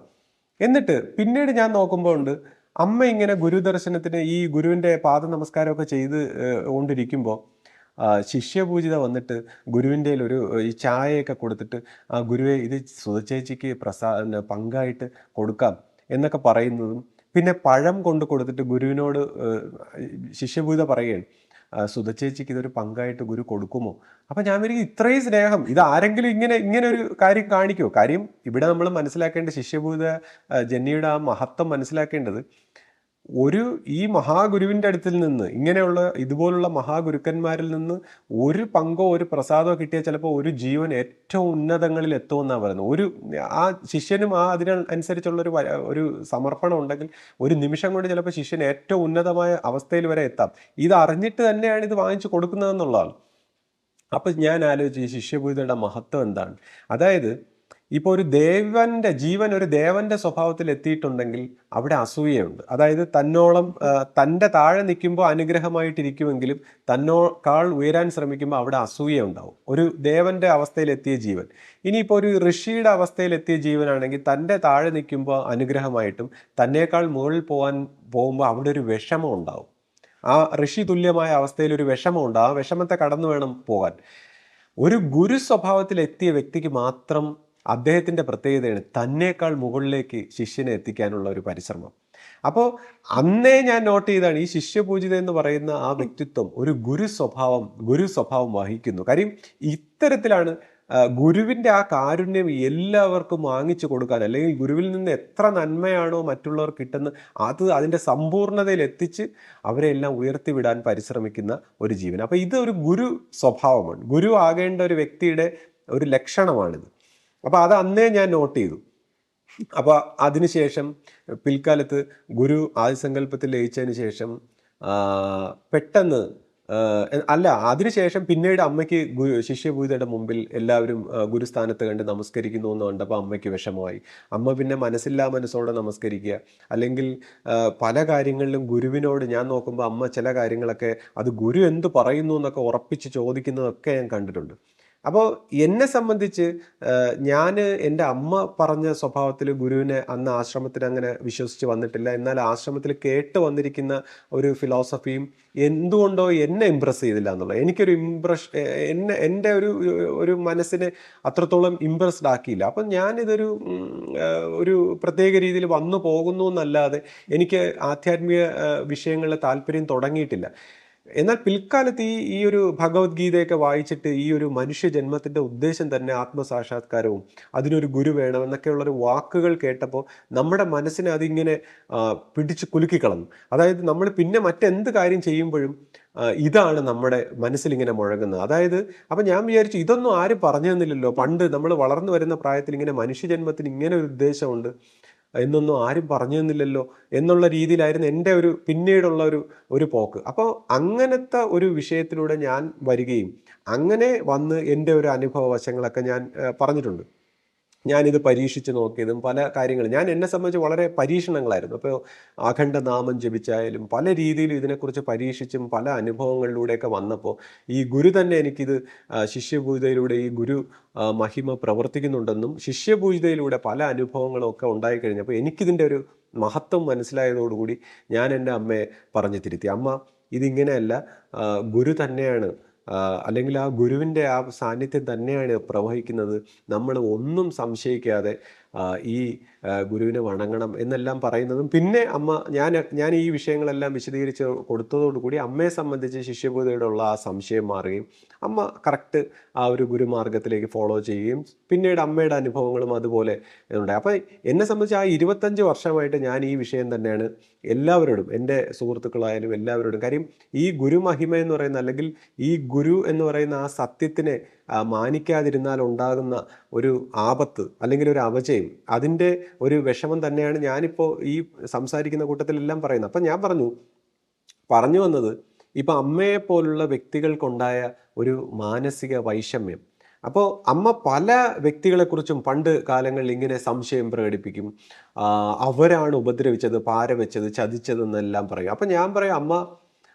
എന്നിട്ട് പിന്നീട് ഞാൻ നോക്കുമ്പോൾ ഉണ്ട് അമ്മ ഇങ്ങനെ ഗുരുദർശനത്തിന് ഈ ഗുരുവിൻ്റെ പാദ നമസ്കാരമൊക്കെ ചെയ്ത് കൊണ്ടിരിക്കുമ്പോൾ ശിഷ്യപൂജിത വന്നിട്ട് ഗുരുവിൻ്റെ ഒരു ഈ ചായയൊക്കെ കൊടുത്തിട്ട് ഗുരുവെ ഇത് സുധചേച്ചിക്ക് പങ്കായിട്ട് കൊടുക്കാം എന്നൊക്കെ പറയുന്നതും, പിന്നെ പഴം കൊണ്ട് കൊടുത്തിട്ട് ഗുരുവിനോട് ശിഷ്യപൂജിത പറയുകയാണ്, സുധചേച്ചിക്ക് ഇതൊരു പങ്കായിട്ട് ഗുരു കൊടുക്കുമോ? അപ്പം ഞാൻ വരിക ഇത്രയും സ്നേഹം ഇത് ആരെങ്കിലും ഇങ്ങനെ ഒരു കാര്യം കാണിക്കുമോ? കാര്യം ഇവിടെ നമ്മൾ മനസ്സിലാക്കേണ്ട ശിഷ്യപൂജിത ജെന്നിയുടെ ആ മഹത്വം മനസ്സിലാക്കേണ്ടത് ഈ മഹാഗുരുവിൻ്റെ അടുത്തിൽ നിന്ന് ഇതുപോലുള്ള മഹാഗുരുക്കന്മാരിൽ നിന്ന് ഒരു പങ്കോ ഒരു പ്രസാദമോ കിട്ടിയാൽ ചിലപ്പോൾ ഒരു ജീവൻ ഏറ്റവും ഉന്നതങ്ങളിൽ എത്തുമെന്നാണ് പറയുന്നത്. ആ ശിഷ്യനും അതിനനുസരിച്ചുള്ളൊരു ഒരു സമർപ്പണം ഉണ്ടെങ്കിൽ ഒരു നിമിഷം കൊണ്ട് ചിലപ്പോൾ ശിഷ്യൻ ഏറ്റവും ഉന്നതമായ അവസ്ഥയിൽ വരെ എത്താം. ഇത് അറിഞ്ഞിട്ട് തന്നെയാണ് ഇത് വാങ്ങിച്ചു കൊടുക്കുന്നതെന്നുള്ളതാണ്. അപ്പം ഞാൻ ആലോചിച്ചു ഈ ശിഷ്യപൂജിതയുടെ മഹത്വം എന്താണ്. അതായത് ഇപ്പോൾ ഒരു ജീവൻ ഒരു ദേവന്റെ സ്വഭാവത്തിൽ എത്തിയിട്ടുണ്ടെങ്കിൽ അവിടെ അസൂയയുണ്ട്. അതായത് തൻ്റെ താഴെ നിൽക്കുമ്പോൾ അനുഗ്രഹമായിട്ടിരിക്കുമെങ്കിലും തന്നോക്കാൾ ഉയരാൻ ശ്രമിക്കുമ്പോൾ അവിടെ അസൂയ ഉണ്ടാവും. ഒരു ദേവന്റെ അവസ്ഥയിലെത്തിയ ജീവൻ. ഇനിയിപ്പോൾ ഒരു ഋഷിയുടെ അവസ്ഥയിലെത്തിയ ജീവനാണെങ്കിൽ തൻ്റെ താഴെ നിൽക്കുമ്പോൾ അനുഗ്രഹമായിട്ടും തന്നേക്കാൾ മുകളിൽ പോകുമ്പോൾ അവിടെ ഒരു വിഷമം ഉണ്ടാവും. ആ ഋഷി തുല്യമായ അവസ്ഥയിൽ ഒരു വിഷമമുണ്ട്. ആ വിഷമത്തെ കടന്നു വേണം പോകാൻ. ഒരു ഗുരു സ്വഭാവത്തിലെത്തിയ വ്യക്തിക്ക് മാത്രം അദ്ദേഹത്തിൻ്റെ പ്രത്യേകതയാണ് തന്നേക്കാൾ മുകളിലേക്ക് ശിഷ്യനെ എത്തിക്കാനുള്ള ഒരു പരിശ്രമം. അപ്പോൾ അന്നേ ഞാൻ നോട്ട് ചെയ്താണ് ഈ ശിഷ്യപൂജിത എന്ന് പറയുന്ന ആ വ്യക്തിത്വം ഒരു ഗുരു സ്വഭാവം വഹിക്കുന്നു. കാര്യം ഇത്തരത്തിലാണ് ഗുരുവിൻ്റെ ആ കാരുണ്യം എല്ലാവർക്കും വാങ്ങിച്ചു കൊടുക്കാൻ, അല്ലെങ്കിൽ ഗുരുവിൽ നിന്ന് എത്ര നന്മയാണോ മറ്റുള്ളവർ കിട്ടുന്നത് അതിൻ്റെ സമ്പൂർണ്ണതയിൽ എത്തിച്ച് അവരെ എല്ലാം ഉയർത്തിവിടാൻ പരിശ്രമിക്കുന്ന ഒരു ജീവൻ. അപ്പോൾ ഇതൊരു ഗുരു സ്വഭാവമാണ്. ഗുരു ആകേണ്ട ഒരു വ്യക്തിയുടെ ഒരു ലക്ഷണമാണിത്. അപ്പോൾ അത് അന്നേ ഞാൻ നോട്ട് ചെയ്തു. അപ്പോൾ അതിനുശേഷം പിൽക്കാലത്ത് ഗുരു ആദിസങ്കല്പത്തിൽ ലയിച്ചതിന് ശേഷം പെട്ടെന്ന് അതിനുശേഷം പിന്നീട് അമ്മയ്ക്ക് ശിഷ്യപൂജിതയുടെ മുമ്പിൽ എല്ലാവരും ഗുരുസ്ഥാനത്ത് കണ്ട് നമസ്കരിക്കുന്നു എന്ന് കണ്ടപ്പോൾ അമ്മയ്ക്ക് വിഷമമായി. അമ്മ പിന്നെ മനസ്സോടെ നമസ്കരിക്കുക, അല്ലെങ്കിൽ പല കാര്യങ്ങളിലും ഗുരുവിനോട് ഞാൻ നോക്കുമ്പോൾ അമ്മ ചില കാര്യങ്ങളൊക്കെ അത് ഗുരു എന്ത് പറയുന്നു എന്നൊക്കെ ഉറപ്പിച്ച് ചോദിക്കുന്നതൊക്കെ ഞാൻ കണ്ടിട്ടുണ്ട്. അപ്പോൾ എന്നെ സംബന്ധിച്ച് ഞാൻ എൻ്റെ അമ്മ പറഞ്ഞ സ്വഭാവത്തിൽ ഗുരുവിനെ അന്ന് ആശ്രമത്തിൽ അങ്ങനെ വിശ്വസിച്ച് വന്നിട്ടില്ല. എന്നാൽ ആശ്രമത്തിൽ കേട്ട് വന്നിരിക്കുന്ന ഒരു ഫിലോസഫിയും എന്തുകൊണ്ടോ എന്നെ ഇമ്പ്രസ് ചെയ്തില്ല എന്നുള്ളത്. എനിക്കൊരു എൻ്റെ ഒരു മനസ്സിനെ അത്രത്തോളം ഇമ്പ്രസ്ഡ് ആക്കിയില്ല. അപ്പം ഞാനിതൊരു പ്രത്യേക രീതിയിൽ വന്നു പോകുന്നു എന്നല്ലാതെ എനിക്ക് ആധ്യാത്മിക വിഷയങ്ങളിൽ താല്പര്യം തുടങ്ങിയിട്ടില്ല. എന്നാൽ പിൽക്കാലത്ത് ഈ ഒരു ഭഗവത്ഗീതയൊക്കെ വായിച്ചിട്ട് ഈ ഒരു മനുഷ്യ ജന്മത്തിൻ്റെ ഉദ്ദേശം തന്നെ ആത്മസാക്ഷാത്കാരവും അതിനൊരു ഗുരു വേണമെന്നൊക്കെയുള്ളൊരു വാക്കുകൾ കേട്ടപ്പോൾ നമ്മുടെ മനസ്സിനെ അതിങ്ങനെ പിടിച്ച് കുലുക്കിക്കളഞ്ഞു. അതായത് നമ്മൾ പിന്നെ മറ്റെന്ത് കാര്യം ചെയ്യുമ്പോഴും ഇതാണ് നമ്മുടെ മനസ്സിലിങ്ങനെ മുഴങ്ങുന്നത്. അതായത് അപ്പം ഞാൻ വിചാരിച്ചു ഇതൊന്നും ആരും പറഞ്ഞു തന്നില്ലല്ലോ. പണ്ട് നമ്മൾ വളർന്നു വരുന്ന പ്രായത്തിൽ ഇങ്ങനെ മനുഷ്യജന്മത്തിന് ഇങ്ങനെ ഒരു ഉദ്ദേശമുണ്ട് എന്നൊന്നും ആരും പറഞ്ഞു തന്നില്ലല്ലോ എന്നുള്ള രീതിയിലായിരുന്നു എൻ്റെ പിന്നീടുള്ള ഒരു പോക്ക്. അപ്പോൾ അങ്ങനത്തെ ഒരു വിഷയത്തിലൂടെ ഞാൻ വരികയും അങ്ങനെ വന്ന് എൻ്റെ ഒരു അനുഭവ വശങ്ങളൊക്കെ ഞാൻ പറഞ്ഞിട്ടുണ്ട്. ഞാനിത് പരീക്ഷിച്ച് നോക്കിയതും പല കാര്യങ്ങളും എന്നെ സംബന്ധിച്ച് വളരെ പരീക്ഷണങ്ങളായിരുന്നു. അപ്പോൾ അഖണ്ഡനാമം ജപിച്ചായാലും പല രീതിയിലും ഇതിനെക്കുറിച്ച് പരീക്ഷിച്ചും പല അനുഭവങ്ങളിലൂടെയൊക്കെ വന്നപ്പോൾ ഈ ഗുരു തന്നെ എനിക്കിത് ശിഷ്യപൂജിതയിലൂടെ ഈ ഗുരു മഹിമ പ്രവർത്തിക്കുന്നുണ്ടെന്നും ശിഷ്യപൂജിതയിലൂടെ പല അനുഭവങ്ങളും ഒക്കെ ഉണ്ടായിക്കഴിഞ്ഞപ്പോൾ എനിക്കിതിൻ്റെ ഒരു മഹത്വം മനസ്സിലായതോടുകൂടി ഞാൻ എൻ്റെ അമ്മയെ പറഞ്ഞു തിരുത്തി. അമ്മ ഇതിങ്ങനെയല്ല, ഗുരു തന്നെയാണ് അല്ലെങ്കിൽ ആ ഗുരുവിൻ്റെ ആ സാന്നിധ്യം തന്നെയാണ് പ്രവഹിക്കുന്നത്. നമ്മൾ ഒന്നും സംശയിക്കാതെ ഈ ഗുരുവിനെ വണങ്ങണം എന്നെല്ലാം പറയുന്നതും, പിന്നെ ഞാൻ ഈ വിഷയങ്ങളെല്ലാം വിശദീകരിച്ച് കൊടുത്തതോടുകൂടി അമ്മയെ സംബന്ധിച്ച് ശിഷ്യബോധയോടുള്ള ആ സംശയം മാറുകയും അമ്മ കറക്റ്റ് ആ ഒരു ഗുരുമാർഗത്തിലേക്ക് ഫോളോ ചെയ്യുകയും പിന്നീട് അമ്മയുടെ അനുഭവങ്ങളും അതുപോലെ ഉണ്ടായി. അപ്പോൾ എന്നെ സംബന്ധിച്ച് ആ 25 വർഷമായിട്ട് ഞാൻ ഈ വിഷയം തന്നെയാണ് എല്ലാവരോടും, എൻ്റെ സുഹൃത്തുക്കളായാലും എല്ലാവരോടും. കാര്യം ഈ ഗുരുമഹിമ എന്ന് പറയുന്ന, അല്ലെങ്കിൽ ഈ ഗുരു എന്ന് പറയുന്ന ആ സത്യത്തിനെ മാനിക്കാതിരുന്നാൽ ഉണ്ടാകുന്ന ഒരു ആപത്ത് അല്ലെങ്കിൽ ഒരു അപജയം, അതിൻ്റെ ഒരു വിഷമം തന്നെയാണ് ഞാനിപ്പോൾ ഈ സംസാരിക്കുന്ന കൂട്ടത്തിലെല്ലാം പറയുന്നത്. അപ്പം ഞാൻ പറഞ്ഞു വന്നത്, ഇപ്പം അമ്മയെപ്പോലുള്ള വ്യക്തികൾക്കുണ്ടായ ഒരു മാനസിക വൈഷമ്യം. അപ്പോൾ അമ്മ പല വ്യക്തികളെക്കുറിച്ചും പണ്ട് കാലങ്ങളിൽ ഇങ്ങനെ സംശയം പ്രകടിപ്പിക്കും. അവരാണ് ഉപദ്രവിച്ചത്, പാര വെച്ചത്, ചതിച്ചതെന്നെല്ലാം പറയും. അപ്പം ഞാൻ പറയും, അമ്മ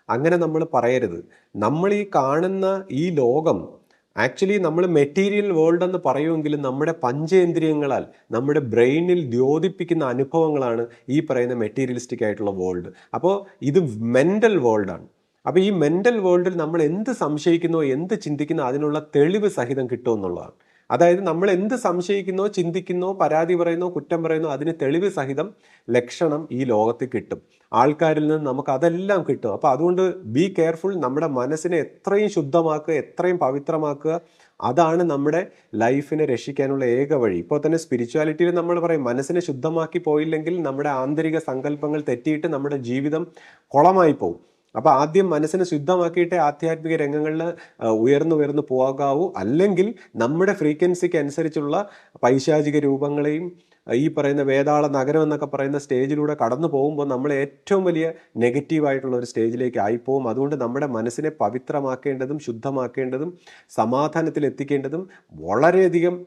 അങ്ങനെ നമ്മൾ പറയരുത്. നമ്മൾ ഈ കാണുന്ന ഈ ലോകം ആക്ച്വലി നമ്മൾ മെറ്റീരിയൽ വേൾഡ് എന്ന് പറയുമെങ്കിലും നമ്മുടെ പഞ്ചേന്ദ്രിയങ്ങളാൽ നമ്മുടെ ബ്രെയിനിൽ ദ്യോതിപ്പിക്കുന്ന അനുഭവങ്ങളാണ് ഈ പറയുന്ന മെറ്റീരിയലിസ്റ്റിക് ആയിട്ടുള്ള വേൾഡ്. അപ്പോൾ ഇത് മെൻ്റൽ വേൾഡാണ്. അപ്പോൾ ഈ മെൻ്റൽ വേൾഡിൽ നമ്മൾ എന്ത് സംശയിക്കുന്നോ, എന്ത് ചിന്തിക്കുന്നോ അതിനുള്ള തെളിവ് സഹിതം കിട്ടുമെന്നുള്ളതാണ്. അതായത് നമ്മൾ എന്ത് സംശയിക്കുന്നോ, ചിന്തിക്കുന്നോ, പരാതി പറയുന്നോ, കുറ്റം പറയുന്നോ, അതിന് തെളിവ് സഹിതം ലക്ഷണം ഈ ലോകത്തിൽ കിട്ടും. ആൾക്കാരിൽ നിന്ന് നമുക്ക് അതെല്ലാം കിട്ടും. അപ്പോൾ അതുകൊണ്ട് ബി കെയർഫുൾ. നമ്മുടെ മനസ്സിനെ എത്രയും ശുദ്ധമാക്കുക, എത്രയും പവിത്രമാക്കുക, അതാണ് നമ്മുടെ ലൈഫിനെ രക്ഷിക്കാനുള്ള ഏക വഴി. ഇപ്പോൾ തന്നെ സ്പിരിച്വാലിറ്റിയിൽ നമ്മൾ പറയും, മനസ്സിനെ ശുദ്ധമാക്കി പോയില്ലെങ്കിൽ നമ്മുടെ ആന്തരിക സങ്കല്പങ്ങൾ തെറ്റിയിട്ട് നമ്മുടെ ജീവിതം കുളമായി പോകും. അപ്പോൾ ആദ്യം മനസ്സിനെ ശുദ്ധമാക്കിയിട്ട് ആധ്യാത്മിക രംഗങ്ങളിൽ ഉയർന്നു പോകാവൂ. അല്ലെങ്കിൽ നമ്മുടെ ഫ്രീക്വൻസിക്ക് അനുസരിച്ചുള്ള പൈശാചിക രൂപങ്ങളെയും ഈ പറയുന്ന വേതാള നഗരം എന്നൊക്കെ പറയുന്ന സ്റ്റേജിലൂടെ കടന്നു പോകുമ്പോൾ നമ്മൾ ഏറ്റവും വലിയ നെഗറ്റീവായിട്ടുള്ള ഒരു സ്റ്റേജിലേക്ക് ആയിപ്പോവും. അതുകൊണ്ട് നമ്മുടെ മനസ്സിനെ പവിത്രമാക്കേണ്ടതും ശുദ്ധമാക്കേണ്ടതും സമാധാനത്തിൽ എത്തിക്കേണ്ടതും വളരെയധികം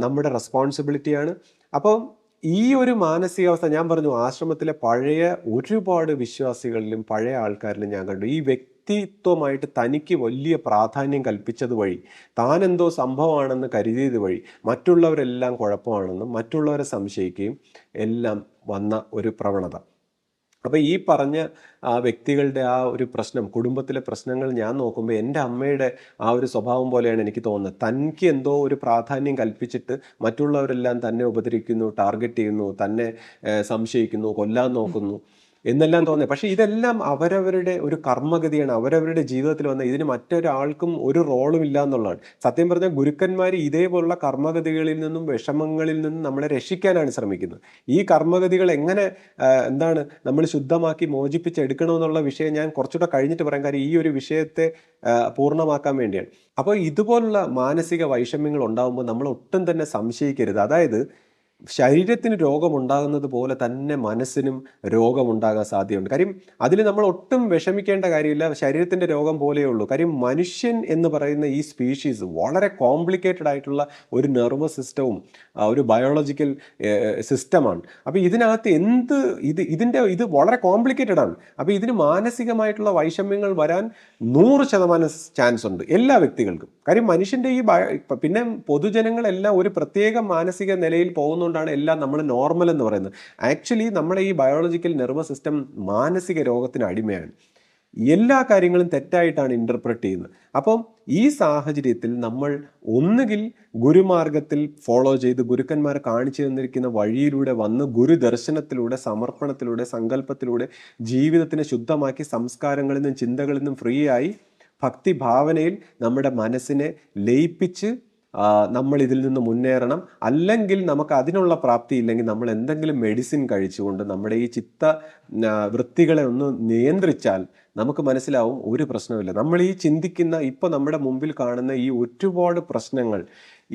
നമ്മുടെ റെസ്പോൺസിബിലിറ്റിയാണ്. അപ്പം ഈ ഒരു മാനസികാവസ്ഥ ഞാൻ പറഞ്ഞു, ആശ്രമത്തിലെ പഴയ ഒരുപാട് വിശ്വാസികളിലും പഴയ ആൾക്കാരിലും ഞാൻ കണ്ടു. ഈ വ്യക്തിത്വമായിട്ട് തനിക്ക് വലിയ പ്രാധാന്യം കൽപ്പിച്ചത് വഴി, താനെന്തോ സംഭവമാണെന്ന് കരുതിയത് വഴി മറ്റുള്ളവരെല്ലാം കുഴപ്പമാണെന്നും മറ്റുള്ളവരെ സംശയിക്കുകയും എല്ലാം വന്ന ഒരു പ്രവണത. അപ്പോൾ ഈ പറഞ്ഞ വ്യക്തികളുടെ ആ ഒരു പ്രശ്നം, കുടുംബത്തിലെ പ്രശ്നങ്ങൾ ഞാൻ നോക്കുമ്പോൾ എൻ്റെ അമ്മയുടെ ആ ഒരു സ്വഭാവം പോലെയാണ് എനിക്ക് തോന്നുന്നത്. തനിക്ക് എന്തോ ഒരു പ്രാധാന്യം കൽപ്പിച്ചിട്ട് മറ്റുള്ളവരെല്ലാം തന്നെ ഉപദ്രവിക്കുന്നു, ടാർഗറ്റ് ചെയ്യുന്നു, തന്നെ സംശയിക്കുന്നു, കൊല്ലാൻ നോക്കുന്നു എന്നെല്ലാം തോന്നുന്നത്. പക്ഷേ ഇതെല്ലാം അവരവരുടെ ഒരു കർമ്മഗതിയാണ്, അവരവരുടെ ജീവിതത്തിൽ വന്ന, ഇതിന് മറ്റൊരാൾക്കും ഒരു റോളും ഇല്ല എന്നുള്ളതാണ്. സത്യം പറഞ്ഞാൽ ഗുരുക്കന്മാർ ഇതേപോലുള്ള കർമ്മഗതികളിൽ നിന്നും വിഷമങ്ങളിൽ നിന്നും നമ്മളെ രക്ഷിക്കാനാണ് ശ്രമിക്കുന്നത്. ഈ കർമ്മഗതികൾ എങ്ങനെ നമ്മൾ ശുദ്ധമാക്കി മോചിപ്പിച്ചെടുക്കണമെന്നുള്ള വിഷയം ഞാൻ കുറച്ചുകൂടെ കഴിഞ്ഞിട്ട് പറയാം. കാര്യം ഈ ഒരു വിഷയത്തെ പൂർണ്ണമാക്കാൻ വേണ്ടിയാണ്. അപ്പോൾ ഇതുപോലുള്ള മാനസിക വൈഷമ്യങ്ങൾ ഉണ്ടാകുമ്പോൾ നമ്മൾ ഒട്ടും തന്നെ സംശയിക്കരുത്. അതായത് ശരീരത്തിന് രോഗമുണ്ടാകുന്നത് പോലെ തന്നെ മനസ്സിനും രോഗമുണ്ടാകാൻ സാധ്യതയുണ്ട്. കാര്യം അതിൽ നമ്മൾ ഒട്ടും വിഷമിക്കേണ്ട കാര്യമില്ല. ശരീരത്തിൻ്റെ രോഗം പോലെയേ ഉള്ളൂ. കാര്യം മനുഷ്യൻ എന്ന് പറയുന്ന ഈ സ്പീഷീസ് വളരെ കോംപ്ലിക്കേറ്റഡ് ആയിട്ടുള്ള ഒരു നെർവസ് സിസ്റ്റവും ഒരു ബയോളജിക്കൽ സിസ്റ്റമാണ്. അപ്പോൾ ഇതിനകത്ത് ഇത് വളരെ കോംപ്ലിക്കേറ്റഡ് ആണ്. അപ്പോൾ ഇതിന് മാനസികമായിട്ടുള്ള വൈഷമ്യങ്ങൾ വരാൻ 100% ചാൻസ് ഉണ്ട് എല്ലാ വ്യക്തികൾക്കും. കാര്യം മനുഷ്യൻ്റെ പിന്നെ പൊതുജനങ്ങളെല്ലാം ഒരു പ്രത്യേക മാനസിക നിലയിൽ പോകുന്നുണ്ടാണ് എല്ലാം നമ്മൾ നോർമൽ എന്ന് പറയുന്നത്. ആക്ച്വലി നമ്മുടെ ഈ ബയോളജിക്കൽ നെർവസ് സിസ്റ്റം മാനസിക രോഗത്തിന് അടിമയാണ്. എല്ലാ കാര്യങ്ങളും തെറ്റായിട്ടാണ് ഇൻ്റർപ്രറ്റ് ചെയ്യുന്നത്. അപ്പം ഈ സാഹചര്യത്തിൽ നമ്മൾ ഒന്നുകിൽ ഗുരുമാർഗത്തിൽ ഫോളോ ചെയ്ത് ഗുരുക്കന്മാർ കാണിച്ചു തന്നിരിക്കുന്ന വഴിയിലൂടെ വന്ന് ഗുരുദർശനത്തിലൂടെ, സമർപ്പണത്തിലൂടെ, സങ്കല്പത്തിലൂടെ ജീവിതത്തിനെ ശുദ്ധമാക്കി സംസ്കാരങ്ങളിൽ നിന്നും ചിന്തകളിൽ നിന്നും ഫ്രീ ആയി ഭക്തിഭാവനയിൽ നമ്മുടെ മനസ്സിനെ ലയിപ്പിച്ച് നമ്മൾ ഇതിൽ നിന്ന് മുന്നേറണം. അല്ലെങ്കിൽ നമുക്ക് അതിനുള്ള പ്രാപ്തി ഇല്ലെങ്കിൽ നമ്മൾ എന്തെങ്കിലും മെഡിസിൻ കഴിച്ചുകൊണ്ട് നമ്മുടെ ഈ ചിത്ത വൃത്തികളെ ഒന്ന് നിയന്ത്രിച്ചാൽ നമുക്ക് മനസ്സിലാവും ഒരു പ്രശ്നമില്ല. നമ്മൾ ഈ ചിന്തിക്കുന്ന ഇപ്പോൾ നമ്മുടെ മുമ്പിൽ കാണുന്ന ഈ ഒരുപാട് പ്രശ്നങ്ങൾ,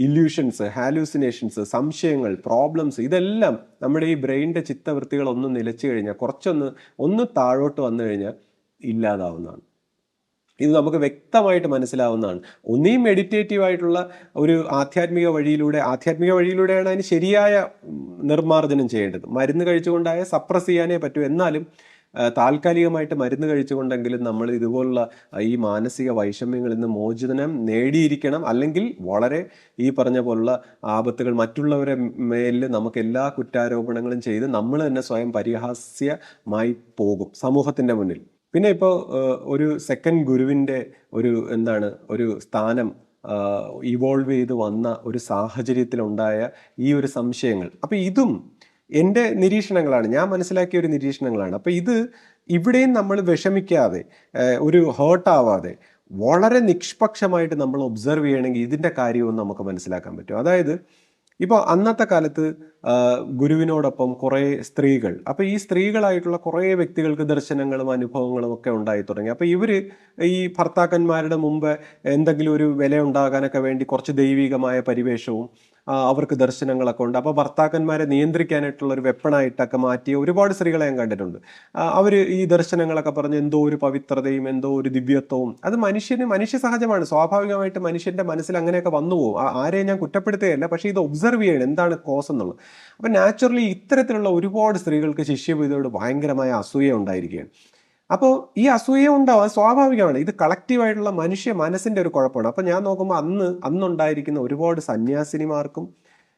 ഇല്യൂഷൻസ്, ഹാലൂസിനേഷൻസ്, സംശയങ്ങൾ, പ്രോബ്ലംസ്, ഇതെല്ലാം നമ്മുടെ ഈ ബ്രെയിനിൻ്റെ ചിത്തവൃത്തികൾ ഒന്ന് നിലച്ചു കഴിഞ്ഞാൽ, ഒന്ന് താഴോട്ട് വന്നു കഴിഞ്ഞാൽ ഇല്ലാതാവുന്നതാണ്. ഇത് നമുക്ക് വ്യക്തമായിട്ട് മനസ്സിലാവുന്നതാണ്. ഒന്നീ മെഡിറ്റേറ്റീവ് ആയിട്ടുള്ള ഒരു ആധ്യാത്മിക വഴിയിലൂടെയാണ് അതിന് ശരിയായ നിർമ്മാർജ്ജനം ചെയ്യേണ്ടത്. മരുന്ന് കഴിച്ചുകൊണ്ടായ സപ്രസ് ചെയ്യാനേ പറ്റൂ. എന്നാലും താൽക്കാലികമായിട്ട് മരുന്ന് കഴിച്ചുകൊണ്ടെങ്കിലും നമ്മൾ ഇതുപോലുള്ള ഈ മാനസിക വൈഷമ്യങ്ങളിൽ നിന്ന് മോചനം നേടിയിരിക്കണം. അല്ലെങ്കിൽ വളരെ ഈ പറഞ്ഞ പോലുള്ള ആപത്തുകൾ മറ്റുള്ളവരെ മേലിൽ നമുക്ക് എല്ലാ കുറ്റാരോപണങ്ങളും ചെയ്ത് നമ്മൾ തന്നെ സ്വയം പരിഹാസ്യമായി പോകും സമൂഹത്തിൻ്റെ മുന്നിൽ. പിന്നെ ഇപ്പോൾ ഒരു സെക്കൻഡ് ഗുരുവിൻ്റെ ഒരു ഒരു സ്ഥാനം ഇവോൾവ് ചെയ്ത് വന്ന ഒരു സാഹചര്യത്തിലുണ്ടായ ഈ ഒരു സംശയങ്ങൾ, അപ്പോൾ ഇതും എൻ്റെ നിരീക്ഷണങ്ങളാണ്, ഞാൻ മനസ്സിലാക്കിയ ഒരു നിരീക്ഷണങ്ങളാണ്. അപ്പോൾ ഇവിടെയും നമ്മൾ വിഷമിക്കാതെ ഒരു ഹേർട്ടാവാതെ വളരെ നിഷ്പക്ഷമായിട്ട് നമ്മൾ ഒബ്സർവ് ചെയ്യണമെങ്കിൽ ഇതിൻ്റെ കാര്യവും നമുക്ക് മനസ്സിലാക്കാൻ പറ്റും. അതായത് ഇപ്പോൾ അന്നത്തെ കാലത്ത് ഗുരുവിനോടൊപ്പം കുറേ സ്ത്രീകൾ, അപ്പോൾ ഈ സ്ത്രീകളായിട്ടുള്ള കുറേ വ്യക്തികൾക്ക് ദർശനങ്ങളും അനുഭവങ്ങളും ഒക്കെ ഉണ്ടായി തുടങ്ങി. അപ്പോൾ ഇവർ ഈ ഭർത്താക്കന്മാരുടെ മുമ്പ് എന്തെങ്കിലും ഒരു വില ഉണ്ടാകാനൊക്കെ വേണ്ടി കുറച്ച് ദൈവികമായ പരിവേഷവും അവർക്ക് ദർശനങ്ങളൊക്കെ ഉണ്ട്. അപ്പോൾ ഭർത്താക്കന്മാരെ നിയന്ത്രിക്കാനായിട്ടുള്ള ഒരു വെപ്പണായിട്ടൊക്കെ മാറ്റിയ ഒരുപാട് സ്ത്രീകളെ ഞാൻ കണ്ടിട്ടുണ്ട്. അവർ ഈ ദർശനങ്ങളൊക്കെ പറഞ്ഞ് എന്തോ ഒരു പവിത്രതയും എന്തോ ഒരു ദിവ്യത്വവും, അത് മനുഷ്യ സഹജമാണ്, സ്വാഭാവികമായിട്ട് മനുഷ്യൻ്റെ മനസ്സിൽ അങ്ങനെയൊക്കെ വന്നു പോകും. ആരെയും ഞാൻ കുറ്റപ്പെടുത്തുകയല്ല, പക്ഷേ ഇത് ഒബ്സർവ് ചെയ്യണം എന്താണ് കോസ് എന്നുള്ളത്. അപ്പം നാച്ചുറലി ഇത്തരത്തിലുള്ള ഒരുപാട് സ്ത്രീകൾക്ക് ശിഷ്യപൂജയോട് ഭയങ്കരമായ അസൂയ ഉണ്ടായിരിക്കുകയാണ്. അപ്പോൾ ഈ അസൂയ ഉണ്ടാവാൻ സ്വാഭാവികമാണ്, ഇത് കളക്റ്റീവായിട്ടുള്ള മനുഷ്യ മനസ്സിൻ്റെ ഒരു കുഴപ്പമാണ്. അപ്പോൾ ഞാൻ നോക്കുമ്പോൾ അന്നുണ്ടായിരിക്കുന്ന ഒരുപാട് സന്യാസിനിമാർക്കും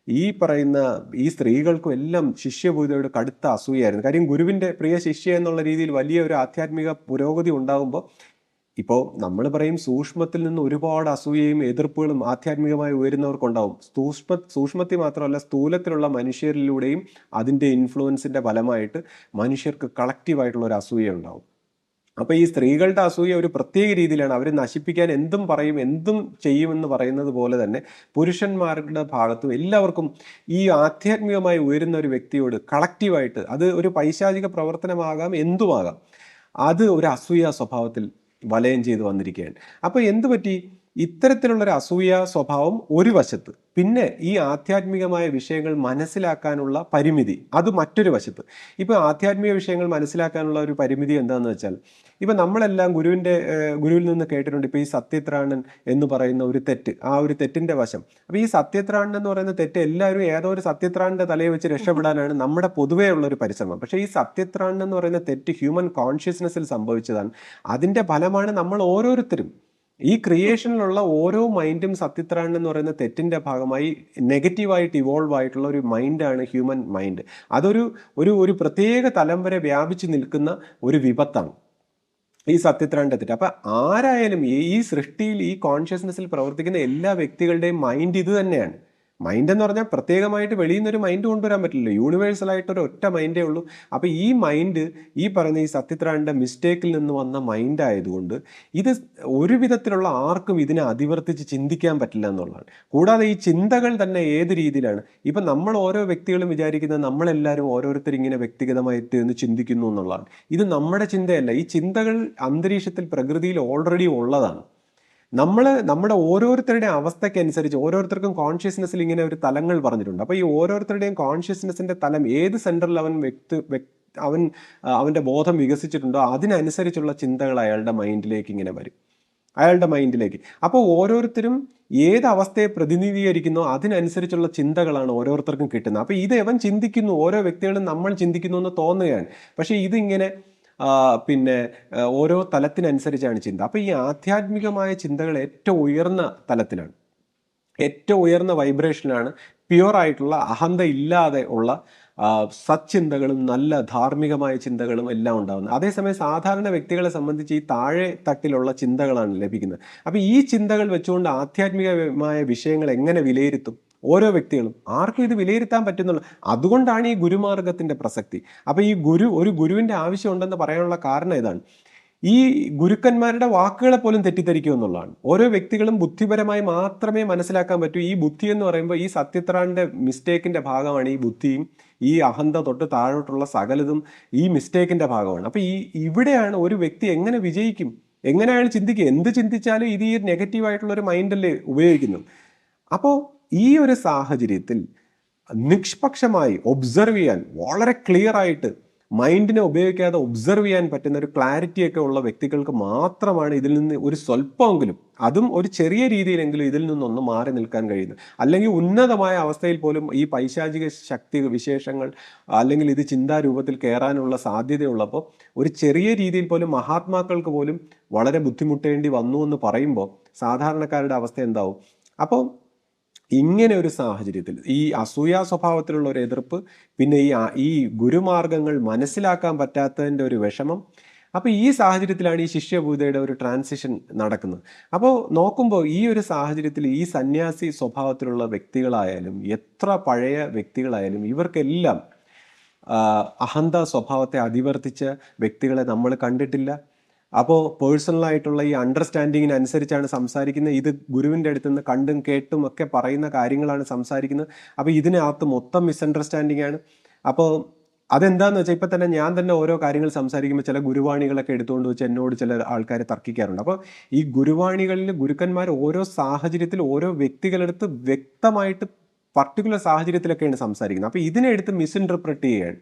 ഈ പറയുന്ന ഈ സ്ത്രീകൾക്കും എല്ലാം ശിഷ്യപൂജയോട് കടുത്ത അസൂയായിരുന്നു. കാര്യം ഗുരുവിൻ്റെ പ്രിയ ശിഷ്യ എന്നുള്ള രീതിയിൽ വലിയ ഒരു ആധ്യാത്മിക പുരോഗതി ഉണ്ടാകുമ്പോൾ ഇപ്പോൾ നമ്മൾ പറയും സൂക്ഷ്മത്തിൽ നിന്ന് ഒരുപാട് അസൂയയും എതിർപ്പുകളും ആധ്യാത്മികമായി ഉയരുന്നവർക്കുണ്ടാവും. സൂക്ഷ്മത്തിൽ മാത്രമല്ല സ്ഥൂലത്തിലുള്ള മനുഷ്യരിലൂടെയും അതിൻ്റെ ഇൻഫ്ലുവൻസിൻ്റെ ഫലമായിട്ട് മനുഷ്യർക്ക് കളക്റ്റീവായിട്ടുള്ള ഒരു അസൂയ ഉണ്ടാവും. അപ്പോൾ ഈ സ്ത്രീകളുടെ അസൂയ ഒരു പ്രത്യേക രീതിയിലാണ്, അവർ നശിപ്പിക്കാൻ എന്തും പറയും എന്തും ചെയ്യുമെന്ന് പറയുന്നത് പോലെ തന്നെ പുരുഷന്മാരുടെ ഭാഗത്തും എല്ലാവർക്കും ഈ ആധ്യാത്മികമായി ഉയരുന്ന ഒരു വ്യക്തിയോട് കളക്റ്റീവായിട്ട്, അത് ഒരു പൈശാചിക പ്രവർത്തനമാകാം എന്തുമാകാം, അത് ഒരു അസൂയ സ്വഭാവത്തിൽ വലയം ചെയ്ത് വന്നിരിക്കുകയാണ്. അപ്പോൾ എന്തു പറ്റി, ഇത്തരത്തിലുള്ളൊരു അസൂയ സ്വഭാവം ഒരു വശത്ത്, പിന്നെ ഈ ആധ്യാത്മികമായ വിഷയങ്ങൾ മനസ്സിലാക്കാനുള്ള പരിമിതി അത് മറ്റൊരു വശത്ത്. ഇപ്പോൾ ആധ്യാത്മിക വിഷയങ്ങൾ മനസ്സിലാക്കാനുള്ള ഒരു പരിമിതി എന്താണെന്ന് വെച്ചാൽ, ഇപ്പം നമ്മളെല്ലാം ഗുരുവിൽ നിന്ന് കേട്ടിട്ടുണ്ട്, ഇപ്പോൾ ഈ സത്യത്രാണൻ എന്ന് പറയുന്ന ഒരു തെറ്റ്, ആ ഒരു തെറ്റിൻ്റെ വശം. അപ്പോൾ ഈ സത്യത്രാണൻ എന്ന് പറയുന്ന തെറ്റ് എല്ലാവരും ഏതോ ഒരു സത്യത്രാണൻ്റെ തലയിൽ വെച്ച് രക്ഷപ്പെടാനാണ് നമ്മുടെ പൊതുവേ ഉള്ളൊരു പരിശ്രമം. പക്ഷേ ഈ സത്യത്രാണൻ എന്ന് പറയുന്ന തെറ്റ് ഹ്യൂമൻ കോൺഷ്യസ്നെസ്സിൽ സംഭവിച്ചതാണ്. അതിൻ്റെ ഫലമാണ് നമ്മൾ ഓരോരുത്തരും, ഈ ക്രിയേഷനിലുള്ള ഓരോ മൈൻഡും സത്യത്രാണൻ എന്ന് പറയുന്ന തെറ്റിൻ്റെ ഭാഗമായി നെഗറ്റീവായിട്ട് ഇവോൾവ് ആയിട്ടുള്ള ഒരു മൈൻഡാണ് ഹ്യൂമൻ മൈൻഡ്. അതൊരു ഒരു പ്രത്യേക തലം വരെ വ്യാപിച്ചു നിൽക്കുന്ന ഒരു വിപത്താണ് ഈ സത്യത്രാണൻ്റെ തെറ്റ്. അപ്പം ആരായാലും ഈ സൃഷ്ടിയിൽ ഈ കോൺഷ്യസ്നെസ്സിൽ പ്രവർത്തിക്കുന്ന എല്ലാ വ്യക്തികളുടെയും മൈൻഡ് ഇത് തന്നെയാണ്. മൈൻഡ് എന്ന് പറഞ്ഞാൽ പ്രത്യേകമായിട്ട് വെളിയിൽ നിന്നൊരു മൈൻഡ് കൊണ്ടുവരാൻ പറ്റില്ല, യൂണിവേഴ്സലായിട്ടൊരു ഒറ്റ മൈൻഡേ ഉള്ളൂ. അപ്പോൾ ഈ മൈൻഡ് ഈ പറയുന്ന ഈ സത്യത്രാണൻ്റെ മിസ്റ്റേക്കിൽ നിന്ന് വന്ന മൈൻഡ് ആയതുകൊണ്ട് ഇത് ഒരു വിധത്തിലുള്ള ആർക്കും ഇതിനെ അതിവർത്തിച്ച് ചിന്തിക്കാൻ പറ്റില്ല എന്നുള്ളതാണ്. കൂടാതെ ഈ ചിന്തകൾ തന്നെ ഏത് രീതിയിലാണ്, ഇപ്പം നമ്മൾ ഓരോ വ്യക്തികളും വിചാരിക്കുന്നത് നമ്മളെല്ലാവരും ഓരോരുത്തരും ഇങ്ങനെ വ്യക്തിഗതമായിട്ട് ഒന്ന് ചിന്തിക്കുന്നു എന്നുള്ളതാണ്. ഇത് നമ്മുടെ ചിന്തയല്ല, ഈ ചിന്തകൾ അന്തരീക്ഷത്തിൽ പ്രകൃതിയിൽ ഓൾറെഡി ഉള്ളതാണ്. നമ്മുടെ ഓരോരുത്തരുടെയും അവസ്ഥയ്ക്കനുസരിച്ച് ഓരോരുത്തർക്കും കോൺഷ്യസ്നെസ്സിൽ ഇങ്ങനെ ഒരു തലങ്ങൾ പറഞ്ഞിട്ടുണ്ട്. അപ്പോൾ ഈ ഓരോരുത്തരുടെയും കോൺഷ്യസ്നെസ്സിൻ്റെ തലം ഏത് സെൻറ്ററിൽ അവൻ്റെ ബോധം വികസിച്ചിട്ടുണ്ടോ അതിനനുസരിച്ചുള്ള ചിന്തകൾ അയാളുടെ മൈൻഡിലേക്ക് ഇങ്ങനെ വരും, അയാളുടെ മൈൻഡിലേക്ക്. അപ്പോൾ ഓരോരുത്തരും ഏത് അവസ്ഥയെ പ്രതിനിധീകരിക്കുന്നോ അതിനനുസരിച്ചുള്ള ചിന്തകളാണ് ഓരോരുത്തർക്കും കിട്ടുന്നത്. അപ്പോൾ ഇത് എവൻ ചിന്തിക്കുന്നു, ഓരോ വ്യക്തികളും നമ്മൾ ചിന്തിക്കുന്നു എന്ന് തോന്നുകയാണ്. പക്ഷേ ഇതിങ്ങനെ പിന്നെ ഓരോ തലത്തിനനുസരിച്ചാണ് ചിന്ത. അപ്പോൾ ഈ ആധ്യാത്മികമായ ചിന്തകൾ ഏറ്റവും ഉയർന്ന തലത്തിലാണ്, ഏറ്റവും ഉയർന്ന വൈബ്രേഷനിലാണ്, പ്യുവറായിട്ടുള്ള അഹന്ത ഇല്ലാതെ ഉള്ള സച്ചിന്തകളും നല്ല ധാർമ്മികമായ ചിന്തകളും എല്ലാം ഉണ്ടാകുന്നത്. അതേസമയം സാധാരണ വ്യക്തികളെ സംബന്ധിച്ച് ഈ താഴെ തട്ടിലുള്ള ചിന്തകളാണ് ലഭിക്കുന്നത്. അപ്പോൾ ഈ ചിന്തകൾ വെച്ചുകൊണ്ട് ആധ്യാത്മികമായ വിഷയങ്ങൾ എങ്ങനെ വിലയിരുത്തും ഓരോ വ്യക്തികളും? ആർക്കും ഇത് വിലയിരുത്താൻ പറ്റുന്നുള്ളൂ. അതുകൊണ്ടാണ് ഈ ഗുരുമാർഗത്തിൻ്റെ പ്രസക്തി. അപ്പോൾ ഈ ഒരു ഗുരുവിൻ്റെ ആവശ്യമുണ്ടെന്ന് പറയാനുള്ള കാരണം ഇതാണ്. ഈ ഗുരുക്കന്മാരുടെ വാക്കുകളെ പോലും തെറ്റിദ്ധരിക്കുക എന്നുള്ളതാണ്. ഓരോ വ്യക്തികളും ബുദ്ധിപരമായി മാത്രമേ മനസ്സിലാക്കാൻ പറ്റൂ. ഈ ബുദ്ധി എന്ന് പറയുമ്പോൾ ഈ സത്യത്രാണൻ്റെ മിസ്റ്റേക്കിൻ്റെ ഭാഗമാണ് ഈ ബുദ്ധിയും ഈ അഹന്ത തൊട്ട് താഴോട്ടുള്ള സകലതും ഈ മിസ്റ്റേക്കിൻ്റെ ഭാഗമാണ്. അപ്പോൾ ഇവിടെയാണ് ഒരു വ്യക്തി എങ്ങനെ വിജയിക്കും, എങ്ങനെ അയാൾ ചിന്തിക്കുക, എന്ത് ചിന്തിച്ചാലും ഇത് ഈ നെഗറ്റീവായിട്ടുള്ളൊരു മൈൻഡല്ലേ ഉപയോഗിക്കുന്നു. അപ്പോൾ ഈ ഒരു സാഹചര്യത്തിൽ നിഷ്പക്ഷമായി ഒബ്സർവ് ചെയ്യാൻ, വളരെ ക്ലിയർ ആയിട്ട് മൈൻഡിനെ ഉപയോഗിക്കാതെ ഒബ്സർവ് ചെയ്യാൻ പറ്റുന്ന ഒരു ക്ലാരിറ്റിയൊക്കെ ഉള്ള വ്യക്തികൾക്ക് മാത്രമാണ് ഇതിൽ നിന്ന് ഒരു സ്വല്പമെങ്കിലും, അതും ഒരു ചെറിയ രീതിയിലെങ്കിലും ഇതിൽ നിന്നൊന്ന് മാറി നിൽക്കാൻ കഴിയുന്നത്. അല്ലെങ്കിൽ ഉന്നതമായ അവസ്ഥയിൽ പോലും ഈ പൈശാചിക ശക്തി വിശേഷങ്ങൾ അല്ലെങ്കിൽ ഇത് ചിന്താരൂപത്തിൽ കയറാനുള്ള സാധ്യതയുള്ളപ്പോൾ ഒരു ചെറിയ രീതിയിൽ പോലും മഹാത്മാക്കൾക്ക് പോലും വളരെ ബുദ്ധിമുട്ടേണ്ടി വന്നു എന്ന് പറയുമ്പോൾ സാധാരണക്കാരുടെ അവസ്ഥ എന്താവും? അപ്പോൾ ഇങ്ങനെ ഒരു സാഹചര്യത്തിൽ ഈ അസൂയ സ്വഭാവത്തിലുള്ള ഒരു എതിർപ്പ്, പിന്നെ ഈ ഗുരുമാർഗങ്ങൾ മനസ്സിലാക്കാൻ പറ്റാത്തതിൻ്റെ ഒരു വിഷമം, അപ്പോൾ ഈ സാഹചര്യത്തിലാണ് ഈ ശിഷ്യഭൂതയുടെ ഒരു ട്രാൻസിഷൻ നടക്കുന്നത്. അപ്പോൾ നോക്കുമ്പോൾ ഈ ഒരു സാഹചര്യത്തിൽ ഈ സന്യാസി സ്വഭാവത്തിലുള്ള വ്യക്തികളായാലും എത്ര പഴയ വ്യക്തികളായാലും ഇവർക്കെല്ലാം അഹന്ത സ്വഭാവത്തെ അതിവർത്തിച്ച വ്യക്തികളെ നമ്മൾ കണ്ടിട്ടില്ല. അപ്പോൾ പേഴ്സണലായിട്ടുള്ള ഈ അണ്ടർസ്റ്റാൻഡിങ്ങിനനുസരിച്ചാണ് സംസാരിക്കുന്നത്. ഇത് ഗുരുവിൻ്റെ അടുത്ത് നിന്ന് കണ്ടും കേട്ടും ഒക്കെ പറയുന്ന കാര്യങ്ങളാണ് സംസാരിക്കുന്നത്. അപ്പോൾ ഇതിനകത്ത് മൊത്തം മിസ്അണ്ടർസ്റ്റാൻഡിങ് ആണ്. അപ്പോൾ അതെന്താന്ന് വെച്ചാൽ ഇപ്പം തന്നെ ഞാൻ തന്നെ ഓരോ കാര്യങ്ങൾ സംസാരിക്കുമ്പോൾ ചില ഗുരുവാണികളൊക്കെ എടുത്തുകൊണ്ട് വെച്ച് എന്നോട് ചില ആൾക്കാർ തർക്കിക്കാറുണ്ട്. അപ്പോൾ ഈ ഗുരുവാണികളിൽ ഗുരുക്കന്മാർ ഓരോ സാഹചര്യത്തിൽ ഓരോ വ്യക്തികളെടുത്ത് വ്യക്തമായിട്ട് പർട്ടിക്കുലർ സാഹചര്യത്തിലൊക്കെയാണ് സംസാരിക്കുന്നത്. അപ്പോൾ ഇതിനെ എടുത്ത് മിസ്ഇൻറ്റർപ്രറ്റ് ചെയ്യുകയാണ്.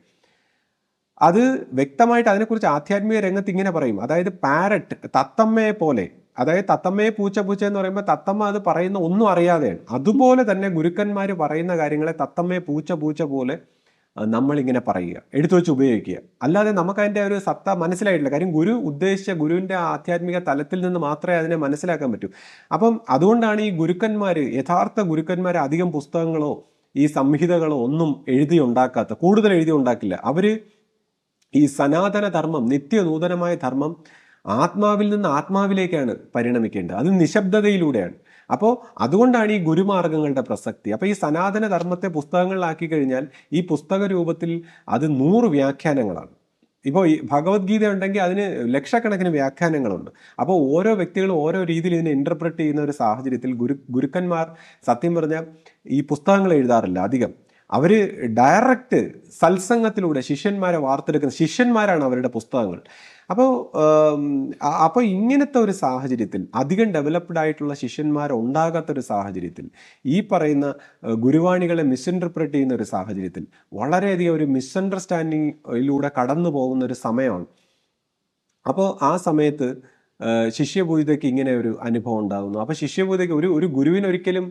അത് വ്യക്തമായിട്ട് അതിനെക്കുറിച്ച് ആധ്യാത്മിക രംഗത്ത് ഇങ്ങനെ പറയും, അതായത് പാരറ്റ്, തത്തമ്മയെ പോലെ, അതായത് തത്തമ്മയെ പൂച്ച പൂച്ച എന്ന് പറയുമ്പോൾ തത്തമ്മ അത് പറയുന്ന ഒന്നും അറിയാതെയാണ്. അതുപോലെ തന്നെ ഗുരുക്കന്മാർ പറയുന്ന കാര്യങ്ങളെ തത്തമ്മയെ പൂച്ച പൂച്ച പോലെ നമ്മളിങ്ങനെ പറയുക, എടുത്തു വെച്ച് ഉപയോഗിക്കുക. അല്ലാതെ നമുക്ക് അതിൻ്റെ ഒരു സത്ത മനസ്സിലായിട്ടില്ല. കാര്യം ഗുരു ഉദ്ദേശിച്ച ഗുരുവിൻ്റെ ആധ്യാത്മിക തലത്തിൽ നിന്ന് മാത്രമേ അതിനെ മനസ്സിലാക്കാൻ പറ്റൂ. അപ്പം അതുകൊണ്ടാണ് ഈ ഗുരുക്കന്മാർ, യഥാർത്ഥ ഗുരുക്കന്മാർ അധികം പുസ്തകങ്ങളോ ഈ സംഹിതകളോ ഒന്നും എഴുതി ഉണ്ടാക്കാത്ത, കൂടുതൽ എഴുതി ഉണ്ടാക്കില്ല. അവർ ഈ സനാതന ധർമ്മം, നിത്യനൂതനമായ ധർമ്മം ആത്മാവിൽ നിന്ന് ആത്മാവിലേക്കാണ് പരിണമിക്കേണ്ടത്. അത് നിശബ്ദതയിലൂടെയാണ്. അപ്പോൾ അതുകൊണ്ടാണ് ഈ ഗുരുമാർഗങ്ങളുടെ പ്രസക്തി. അപ്പോൾ ഈ സനാതന ധർമ്മത്തെ പുസ്തകങ്ങളിലാക്കി കഴിഞ്ഞാൽ ഈ പുസ്തക രൂപത്തിൽ അത് 100 വ്യാഖ്യാനങ്ങളാണ്. ഇപ്പോൾ ഈ ഭഗവത്ഗീത ഉണ്ടെങ്കിൽ അതിന് ലക്ഷക്കണക്കിന് വ്യാഖ്യാനങ്ങളുണ്ട്. അപ്പോൾ ഓരോ വ്യക്തികളും ഓരോ രീതിയിൽ ഇതിനെ ഇൻ്റർപ്രറ്റ് ചെയ്യുന്ന ഒരു സാഹചര്യത്തിൽ ഗുരുക്കന്മാർ സത്യം പറഞ്ഞാൽ ഈ പുസ്തകങ്ങൾ എഴുതാറില്ല അധികം. അവർ ഡയറക്റ്റ് സത്സംഗത്തിലൂടെ ശിഷ്യന്മാരെ വാർത്തെടുക്കുന്ന ശിഷ്യന്മാരാണ് അവരുടെ പുസ്തകങ്ങൾ. അപ്പോൾ ഇങ്ങനത്തെ ഒരു സാഹചര്യത്തിൽ, അധികം ഡെവലപ്ഡ് ആയിട്ടുള്ള ശിഷ്യന്മാർ ഉണ്ടാകാത്തൊരു സാഹചര്യത്തിൽ, ഈ പറയുന്ന ഗുരുവാണികളെ മിസ്ഇൻറ്റർപ്രറ്റ് ചെയ്യുന്ന ഒരു സാഹചര്യത്തിൽ വളരെയധികം ഒരു മിസ്അണ്ടർസ്റ്റാൻഡിങ്ങിലൂടെ കടന്നു പോകുന്ന ഒരു സമയമാണ്. അപ്പോൾ ആ സമയത്ത് ശിഷ്യഭൂതയ്ക്ക് ഇങ്ങനെ ഒരു അനുഭവം ഉണ്ടാകുന്നു. അപ്പോൾ ശിഷ്യഭൂതയ്ക്ക് ഒരു ഗുരുവിന് ഒരിക്കലും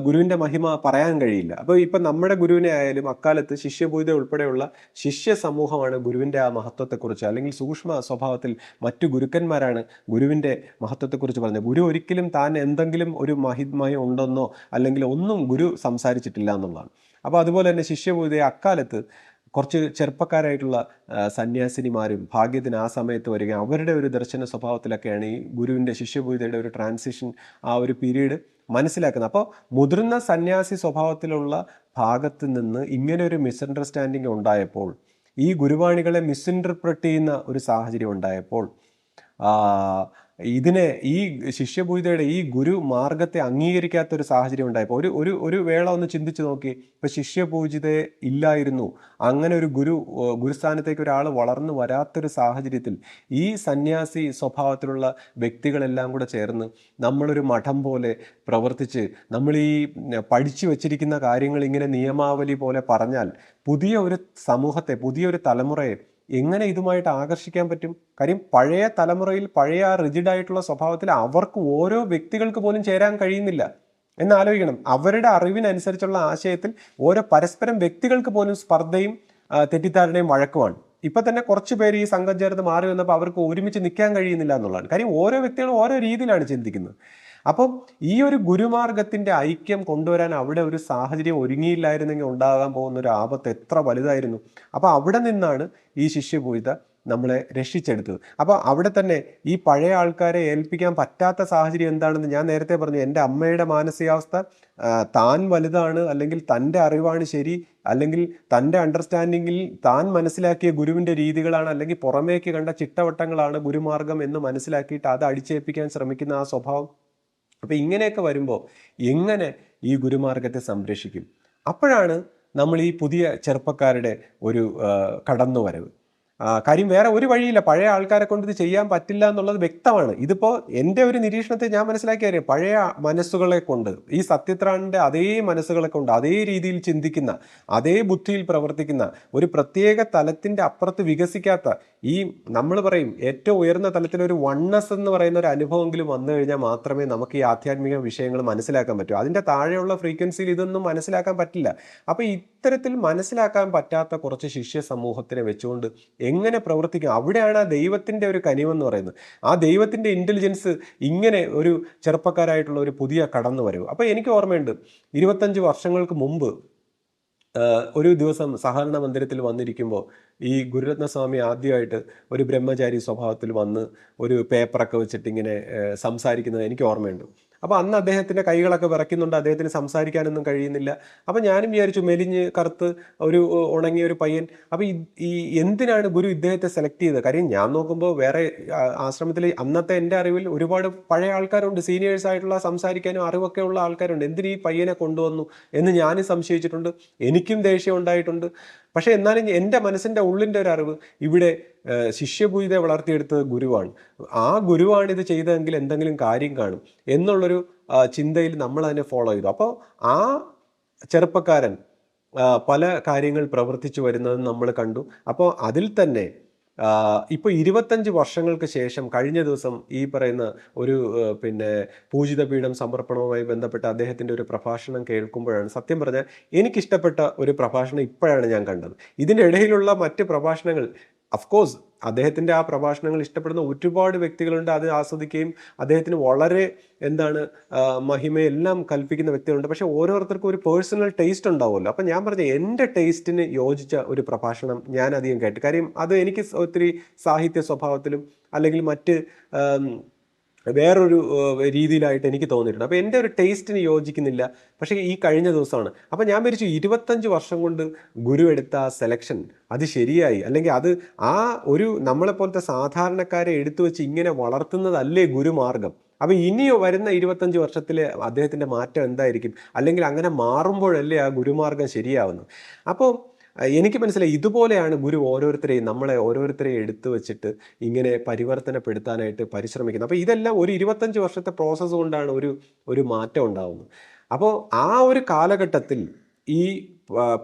ഗുരുവിൻ്റെ മഹിമ പറയാൻ കഴിയില്ല. അപ്പോൾ ഇപ്പം നമ്മുടെ ഗുരുവിനെ ആയാലും അക്കാലത്ത് ശിഷ്യഭൂത ഉൾപ്പെടെയുള്ള ശിഷ്യ സമൂഹമാണ് ഗുരുവിൻ്റെ ആ മഹത്വത്തെക്കുറിച്ച്, അല്ലെങ്കിൽ സൂക്ഷ്മ സ്വഭാവത്തിൽ മറ്റു ഗുരുക്കന്മാരാണ് ഗുരുവിൻ്റെ മഹത്വത്തെക്കുറിച്ച് പറഞ്ഞത്. ഗുരു ഒരിക്കലും താൻ എന്തെങ്കിലും ഒരു മഹിമയോ ഉണ്ടെന്നോ അല്ലെങ്കിൽ ഒന്നും ഗുരു സംസാരിച്ചിട്ടില്ല എന്നുള്ളതാണ്. അപ്പോൾ അതുപോലെ തന്നെ ശിഷ്യഭൂതയെ അക്കാലത്ത് കുറച്ച് ചെറുപ്പക്കാരായിട്ടുള്ള സന്യാസിനിമാരും ഭാഗ്യത്തിന് ആ സമയത്ത് വരിക, അവരുടെ ഒരു ദർശന സ്വഭാവത്തിലൊക്കെയാണ് ഈ ഗുരുവിൻ്റെ ശിഷ്യഭൂതയുടെ ഒരു ട്രാൻസിഷൻ, ആ ഒരു പീരീഡ് മനസ്സിലാക്കുന്നത്. അപ്പോൾ മുതിർന്ന സന്യാസി സ്വഭാവത്തിലുള്ള ഭാഗത്ത് നിന്ന് ഇങ്ങനെ ഒരു മിസ്അണ്ടർസ്റ്റാൻഡിങ് ഉണ്ടായപ്പോൾ, ഈ ഗുരുവാണികളെ മിസ്ഇൻറ്റർപ്രറ്റ് ചെയ്യുന്ന ഒരു സാഹചര്യം ഉണ്ടായപ്പോൾ, ഇതിനെ ഈ ശിഷ്യഭൂതയുടെ ഈ ഗുരു മാർഗത്തെ അംഗീകരിക്കാത്തൊരു സാഹചര്യം ഉണ്ടായപ്പോൾ ഒരു വേള ഒന്ന് ചിന്തിച്ച് നോക്കി. ഇപ്പം ശിഷ്യപൂജിതയെ ഇല്ലായിരുന്നു, അങ്ങനെ ഒരു ഗുരുസ്ഥാനത്തേക്ക് ഒരാൾ വളർന്നു വരാത്തൊരു സാഹചര്യത്തിൽ ഈ സന്യാസി സ്വഭാവത്തിലുള്ള വ്യക്തികളെല്ലാം കൂടെ ചേർന്ന് നമ്മളൊരു മഠം പോലെ പ്രവർത്തിച്ച് നമ്മൾ ഈ പഠിച്ചു വച്ചിരിക്കുന്ന കാര്യങ്ങൾ ഇങ്ങനെ നിയമാവലി പോലെ പറഞ്ഞാൽ പുതിയ ഒരു സമൂഹത്തെ, പുതിയൊരു തലമുറയെ എങ്ങനെ ഇതുമായിട്ട് ആകർഷിക്കാൻ പറ്റും? കാര്യം പഴയ തലമുറയിൽ പഴയ ആ റിജിഡായിട്ടുള്ള സ്വഭാവത്തിൽ അവർക്ക് ഓരോ വ്യക്തികൾക്ക് പോലും ചേരാൻ കഴിയുന്നില്ല എന്നാലോചിക്കണം. അവരുടെ അറിവിനനുസരിച്ചുള്ള ആശയത്തിൽ ഓരോ പരസ്പരം വ്യക്തികൾക്ക് പോലും സ്പർദ്ധയും തെറ്റിദ്ധാരണയും വഴക്കുമാണ്. ഇപ്പം തന്നെ കുറച്ച് പേര് ഈ സംഘം ചേർന്ന് മാറി വന്നപ്പോൾ അവർക്ക് ഒരുമിച്ച് നിൽക്കാൻ കഴിയുന്നില്ല എന്നുള്ളതാണ്. കാര്യം ഓരോ വ്യക്തികളും ഓരോ രീതിയിലാണ് ചിന്തിക്കുന്നത്. അപ്പം ഈ ഒരു ഗുരുമാർഗത്തിൻ്റെ ഐക്യം കൊണ്ടുവരാൻ അവിടെ ഒരു സാഹചര്യം ഒരുങ്ങിയില്ലായിരുന്നെങ്കിൽ ഉണ്ടാകാൻ പോകുന്ന ഒരു ആപത്ത് എത്ര വലുതായിരുന്നു. അപ്പോൾ അവിടെ നിന്നാണ് ഈ ശിഷ്യഭൂത നമ്മളെ രക്ഷിച്ചെടുത്തത്. അപ്പോൾ അവിടെ തന്നെ ഈ പഴയ ആൾക്കാരെ ഏൽപ്പിക്കാൻ പറ്റാത്ത സാഹചര്യം എന്താണെന്ന് ഞാൻ നേരത്തെ പറഞ്ഞു. എൻ്റെ അമ്മയുടെ മാനസികാവസ്ഥ, താൻ വലുതാണ്, അല്ലെങ്കിൽ തൻ്റെ അറിവാണ് ശരി, അല്ലെങ്കിൽ തൻ്റെ അണ്ടർസ്റ്റാൻഡിങ്ങിൽ താൻ മനസ്സിലാക്കിയ ഗുരുവിൻ്റെ രീതികളാണ്, അല്ലെങ്കിൽ പുറമേക്ക് കണ്ട ചിട്ടവട്ടങ്ങളാണ് ഗുരുമാർഗം എന്ന് മനസ്സിലാക്കിയിട്ട് അത് അടിച്ചേൽപ്പിക്കാൻ ശ്രമിക്കുന്ന ആ സ്വഭാവം. അപ്പോൾ ഇങ്ങനെയൊക്കെ വരുമ്പോൾ എങ്ങനെ ഈ ഗുരുമാർഗത്തെ സംരക്ഷിക്കും? അപ്പോഴാണ് നമ്മൾ ഈ പുതിയ ചെറുപ്പക്കാരുടെ ഒരു കടന്നുവരവ്. കാര്യം വേറെ ഒരു വഴിയില്ല. പഴയ ആൾക്കാരെ കൊണ്ട് ഇത് ചെയ്യാൻ പറ്റില്ല എന്നുള്ളത് വ്യക്തമാണ്. ഇതിപ്പോൾ എൻ്റെ ഒരു നിരീക്ഷണത്തെ ഞാൻ മനസ്സിലാക്കിയ കാര്യം, പഴയ മനസ്സുകളെ കൊണ്ട്, ഈ സത്യത്രാണിൻ്റെ അതേ മനസ്സുകളെ കൊണ്ട് അതേ രീതിയിൽ ചിന്തിക്കുന്ന, അതേ ബുദ്ധിയിൽ പ്രവർത്തിക്കുന്ന, ഒരു പ്രത്യേക തലത്തിൻ്റെ അപ്പുറത്ത് വികസിക്കാത്ത, ഈ നമ്മൾ പറയും ഏറ്റവും ഉയർന്ന തലത്തിലൊരു വണ്ണസ് എന്ന് പറയുന്ന ഒരു അനുഭവമെങ്കിലും വന്നു കഴിഞ്ഞാൽ മാത്രമേ നമുക്ക് ഈ ആധ്യാത്മിക വിഷയങ്ങൾ മനസ്സിലാക്കാൻ പറ്റൂ. അതിൻ്റെ താഴെയുള്ള ഫ്രീക്വൻസിയിൽ ഇതൊന്നും മനസ്സിലാക്കാൻ പറ്റില്ല. അപ്പോൾ ഇത്തരത്തിൽ മനസ്സിലാക്കാൻ പറ്റാത്ത കുറച്ച് ശിഷ്യ സമൂഹത്തിനെ വെച്ചുകൊണ്ട് എങ്ങനെ പ്രവർത്തിക്കും? അവിടെയാണ് ആ ദൈവത്തിൻ്റെ ഒരു കനിവെന്ന് പറയുന്നത്. ആ ദൈവത്തിൻ്റെ ഇൻ്റലിജൻസ് ഇങ്ങനെ ഒരു ചെറുപ്പക്കാരായിട്ടുള്ള ഒരു പുതിയ കടന്നു വരവ്. അപ്പോൾ എനിക്ക് ഓർമ്മയുണ്ട്, 25 വർഷങ്ങൾക്ക് മുമ്പ് ഒരു ദിവസം സഹകരണ മന്ദിരത്തിൽ വന്നിരിക്കുമ്പോൾ ഈ ഗുരുരത്നസ്വാമി ആദ്യമായിട്ട് ഒരു ബ്രഹ്മചാരി സ്വഭാവത്തിൽ വന്ന് ഒരു പേപ്പറൊക്കെ വെച്ചിട്ട് ഇങ്ങനെ സംസാരിക്കുന്നത് എനിക്ക് ഓർമ്മയുണ്ട്. അപ്പോൾ അന്ന് അദ്ദേഹത്തിൻ്റെ കൈകളൊക്കെ വിറയ്ക്കുന്നുണ്ട്, അദ്ദേഹത്തിന് സംസാരിക്കാനൊന്നും കഴിയുന്നില്ല. അപ്പോൾ ഞാനും വിചാരിച്ചു മെലിഞ്ഞ് കറുത്ത് ഒരു ഉണങ്ങിയ ഒരു പയ്യൻ. അപ്പോൾ ഈ എന്തിനാണ് ഗുരു ഇദ്ദേഹത്തെ സെലക്ട് ചെയ്തത്? കാര്യം ഞാൻ നോക്കുമ്പോൾ വേറെ ആശ്രമത്തിൽ അന്നത്തെ എൻ്റെ അറിവിൽ ഒരുപാട് പഴയ ആൾക്കാരുണ്ട്, സീനിയേഴ്സ് ആയിട്ടുള്ള സംസാരിക്കാനും അറിവൊക്കെ ഉള്ള ആൾക്കാരുണ്ട്. എന്തിന് ഈ പയ്യനെ കൊണ്ടുവന്നു എന്ന് ഞാനും സംശയിച്ചിട്ടുണ്ട്, എനിക്കും ദേഷ്യം ഉണ്ടായിട്ടുണ്ട്. പക്ഷേ എന്നാലും എൻ്റെ മനസ്സിൻ്റെ ഉള്ളിൻ്റെ ഒരു അറിവ് ഇവിടെ ശിഷ്യപൂജിതയെ വളർത്തിയെടുത്തത് ഗുരുവാണ്. ആ ഗുരുവാണ് ഇത് ചെയ്തതെങ്കിൽ എന്തെങ്കിലും കാര്യം കാണും എന്നുള്ളൊരു ചിന്തയിൽ നമ്മൾ അതിനെ ഫോളോ ചെയ്തു. അപ്പോൾ ആ ചെറുപ്പക്കാരൻ പല കാര്യങ്ങൾ പ്രവർത്തിച്ചു വരുന്നത് നമ്മൾ കണ്ടു. അപ്പോൾ അതിൽ തന്നെ ഇപ്പോൾ 25 വർഷങ്ങൾക്ക് ശേഷം കഴിഞ്ഞ ദിവസം ഈ പറയുന്ന ഒരു പൂജിത പീഠം സമർപ്പണവുമായി ബന്ധപ്പെട്ട അദ്ദേഹത്തിൻ്റെ ഒരു പ്രഭാഷണം കേൾക്കുമ്പോഴാണ് സത്യം പറഞ്ഞാൽ എനിക്കിഷ്ടപ്പെട്ട ഒരു പ്രഭാഷണം ഇപ്പോഴാണ് ഞാൻ കണ്ടത്. ഇതിൻ്റെ ഇടയിലുള്ള മറ്റ് പ്രഭാഷണങ്ങൾ അഫ്കോഴ്സ് അദ്ദേഹത്തിൻ്റെ ആ പ്രഭാഷണങ്ങൾ ഇഷ്ടപ്പെടുന്ന ഒരുപാട് വ്യക്തികളുണ്ട്, അത് ആസ്വദിക്കുകയും അദ്ദേഹത്തിന് വളരെ മഹിമയെല്ലാം കൽപ്പിക്കുന്ന വ്യക്തികളുണ്ട്. പക്ഷേ ഓരോരുത്തർക്കും ഒരു പേഴ്സണൽ ടേസ്റ്റ് ഉണ്ടാവുമല്ലോ. അപ്പം ഞാൻ പറഞ്ഞ എൻ്റെ ടേസ്റ്റിന് യോജിച്ച ഒരു പ്രഭാഷണം ഞാൻ അധികം കേട്ടു. കാര്യം അത് എനിക്ക് ഒത്തിരി സാഹിത്യ സ്വഭാവത്തിലും അല്ലെങ്കിൽ മറ്റ് വേറൊരു രീതിയിലായിട്ട് എനിക്ക് തോന്നിയിട്ടുണ്ട്. അപ്പോൾ എൻ്റെ ഒരു ടേസ്റ്റിന് യോജിക്കുന്നില്ല. പക്ഷേ ഈ കഴിഞ്ഞ ദിവസമാണ്. അപ്പോൾ ഞാൻ വിചാരിച്ചു 25 വർഷം കൊണ്ട് ഗുരു എടുത്ത ആ സെലക്ഷൻ അത് ശരിയായി, അല്ലെങ്കിൽ അത് ആ ഒരു നമ്മളെപ്പോലത്തെ സാധാരണക്കാരെ എടുത്തു വെച്ച് ഇങ്ങനെ വളർത്തുന്നതല്ലേ ഗുരുമാർഗം. അപ്പോൾ ഇനി വരുന്ന 25 വർഷത്തിൽ അദ്ദേഹത്തിൻ്റെ മാറ്റം എന്തായിരിക്കും, അല്ലെങ്കിൽ അങ്ങനെ മാറുമ്പോഴല്ലേ ആ ഗുരുമാർഗം ശരിയാവുന്നത്. അപ്പോൾ എനിക്ക് മനസ്സിലായി ഇതുപോലെയാണ് ഗുരു നമ്മളെ ഓരോരുത്തരെയും എടുത്തു വെച്ചിട്ട് ഇങ്ങനെ പരിവർത്തനപ്പെടുത്താനായിട്ട് പരിശ്രമിക്കുന്നത്. അപ്പോൾ ഇതെല്ലാം ഒരു 25 വർഷത്തെ പ്രോസസ്സ് കൊണ്ടാണ് ഒരു മാറ്റം ഉണ്ടാകുന്നത്. അപ്പോൾ ആ ഒരു കാലഘട്ടത്തിൽ ഈ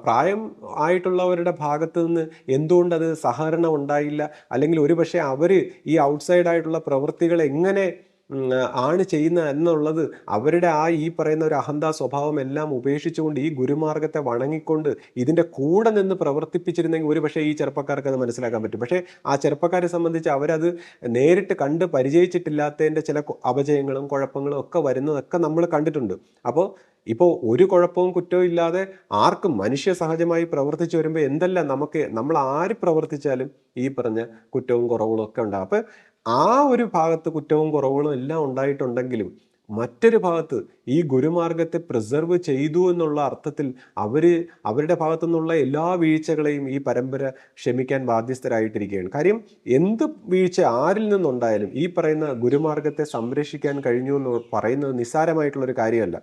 പ്രായം ആയിട്ടുള്ളവരുടെ ഭാഗത്ത് നിന്ന് എന്തുകൊണ്ടത് സഹകരണം ഉണ്ടായില്ല, അല്ലെങ്കിൽ ഒരുപക്ഷെ അവർ ഈ ഔട്ട്സൈഡ് ആയിട്ടുള്ള പ്രവൃത്തികൾ എങ്ങനെ ആണ് ചെയ്യുന്നത് എന്നുള്ളത് അവരുടെ ഈ പറയുന്ന ഒരു അഹന്താ സ്വഭാവം എല്ലാം ഉപേക്ഷിച്ചുകൊണ്ട് ഈ ഗുരുമാർഗത്തെ വണങ്ങിക്കൊണ്ട് ഇതിൻ്റെ കൂടെ നിന്ന് പ്രവർത്തിപ്പിച്ചിരുന്നെങ്കിൽ ഒരു പക്ഷേ ഈ ചെറുപ്പക്കാർക്ക് അത് മനസ്സിലാക്കാൻ പറ്റും. പക്ഷേ ആ ചെറുപ്പക്കാരെ സംബന്ധിച്ച് അവരത് നേരിട്ട് കണ്ട് പരിചയിച്ചിട്ടില്ലാത്തതിൻ്റെ ചില അപജയങ്ങളും കുഴപ്പങ്ങളും ഒക്കെ വരുന്നതൊക്കെ നമ്മൾ കണ്ടിട്ടുണ്ട്. അപ്പോൾ ഇപ്പോൾ ഒരു കുഴപ്പവും കുറ്റവും ഇല്ലാതെ ആർക്കും മനുഷ്യ സഹജമായി പ്രവർത്തിച്ചു വരുമ്പോൾ എന്തെല്ലാം നമ്മൾ ആര് പ്രവർത്തിച്ചാലും ഈ പറഞ്ഞ കുറ്റവും കുറവുകളും ഒക്കെ ഉണ്ടാകും. അപ്പോൾ ആ ഒരു ഭാഗത്ത് കുറ്റവും കുറവുകളും എല്ലാം ഉണ്ടായിട്ടുണ്ടെങ്കിലും മറ്റൊരു ഭാഗത്ത് ഈ ഗുരുമാർഗത്തെ പ്രിസർവ് ചെയ്തു എന്നുള്ള അർത്ഥത്തിൽ അവരുടെ ഭാഗത്തു നിന്നുള്ള എല്ലാ വീഴ്ചകളെയും ഈ പരമ്പര ക്ഷമിക്കാൻ ബാധ്യസ്ഥരായിട്ടിരിക്കുകയാണ്. കാര്യം എന്ത് വീഴ്ച ആരിൽ നിന്നുണ്ടായാലും ഈ പറയുന്ന ഗുരുമാർഗത്തെ സംരക്ഷിക്കാൻ കഴിഞ്ഞു എന്ന് പറയുന്നത് നിസ്സാരമായിട്ടുള്ളൊരു കാര്യമല്ല.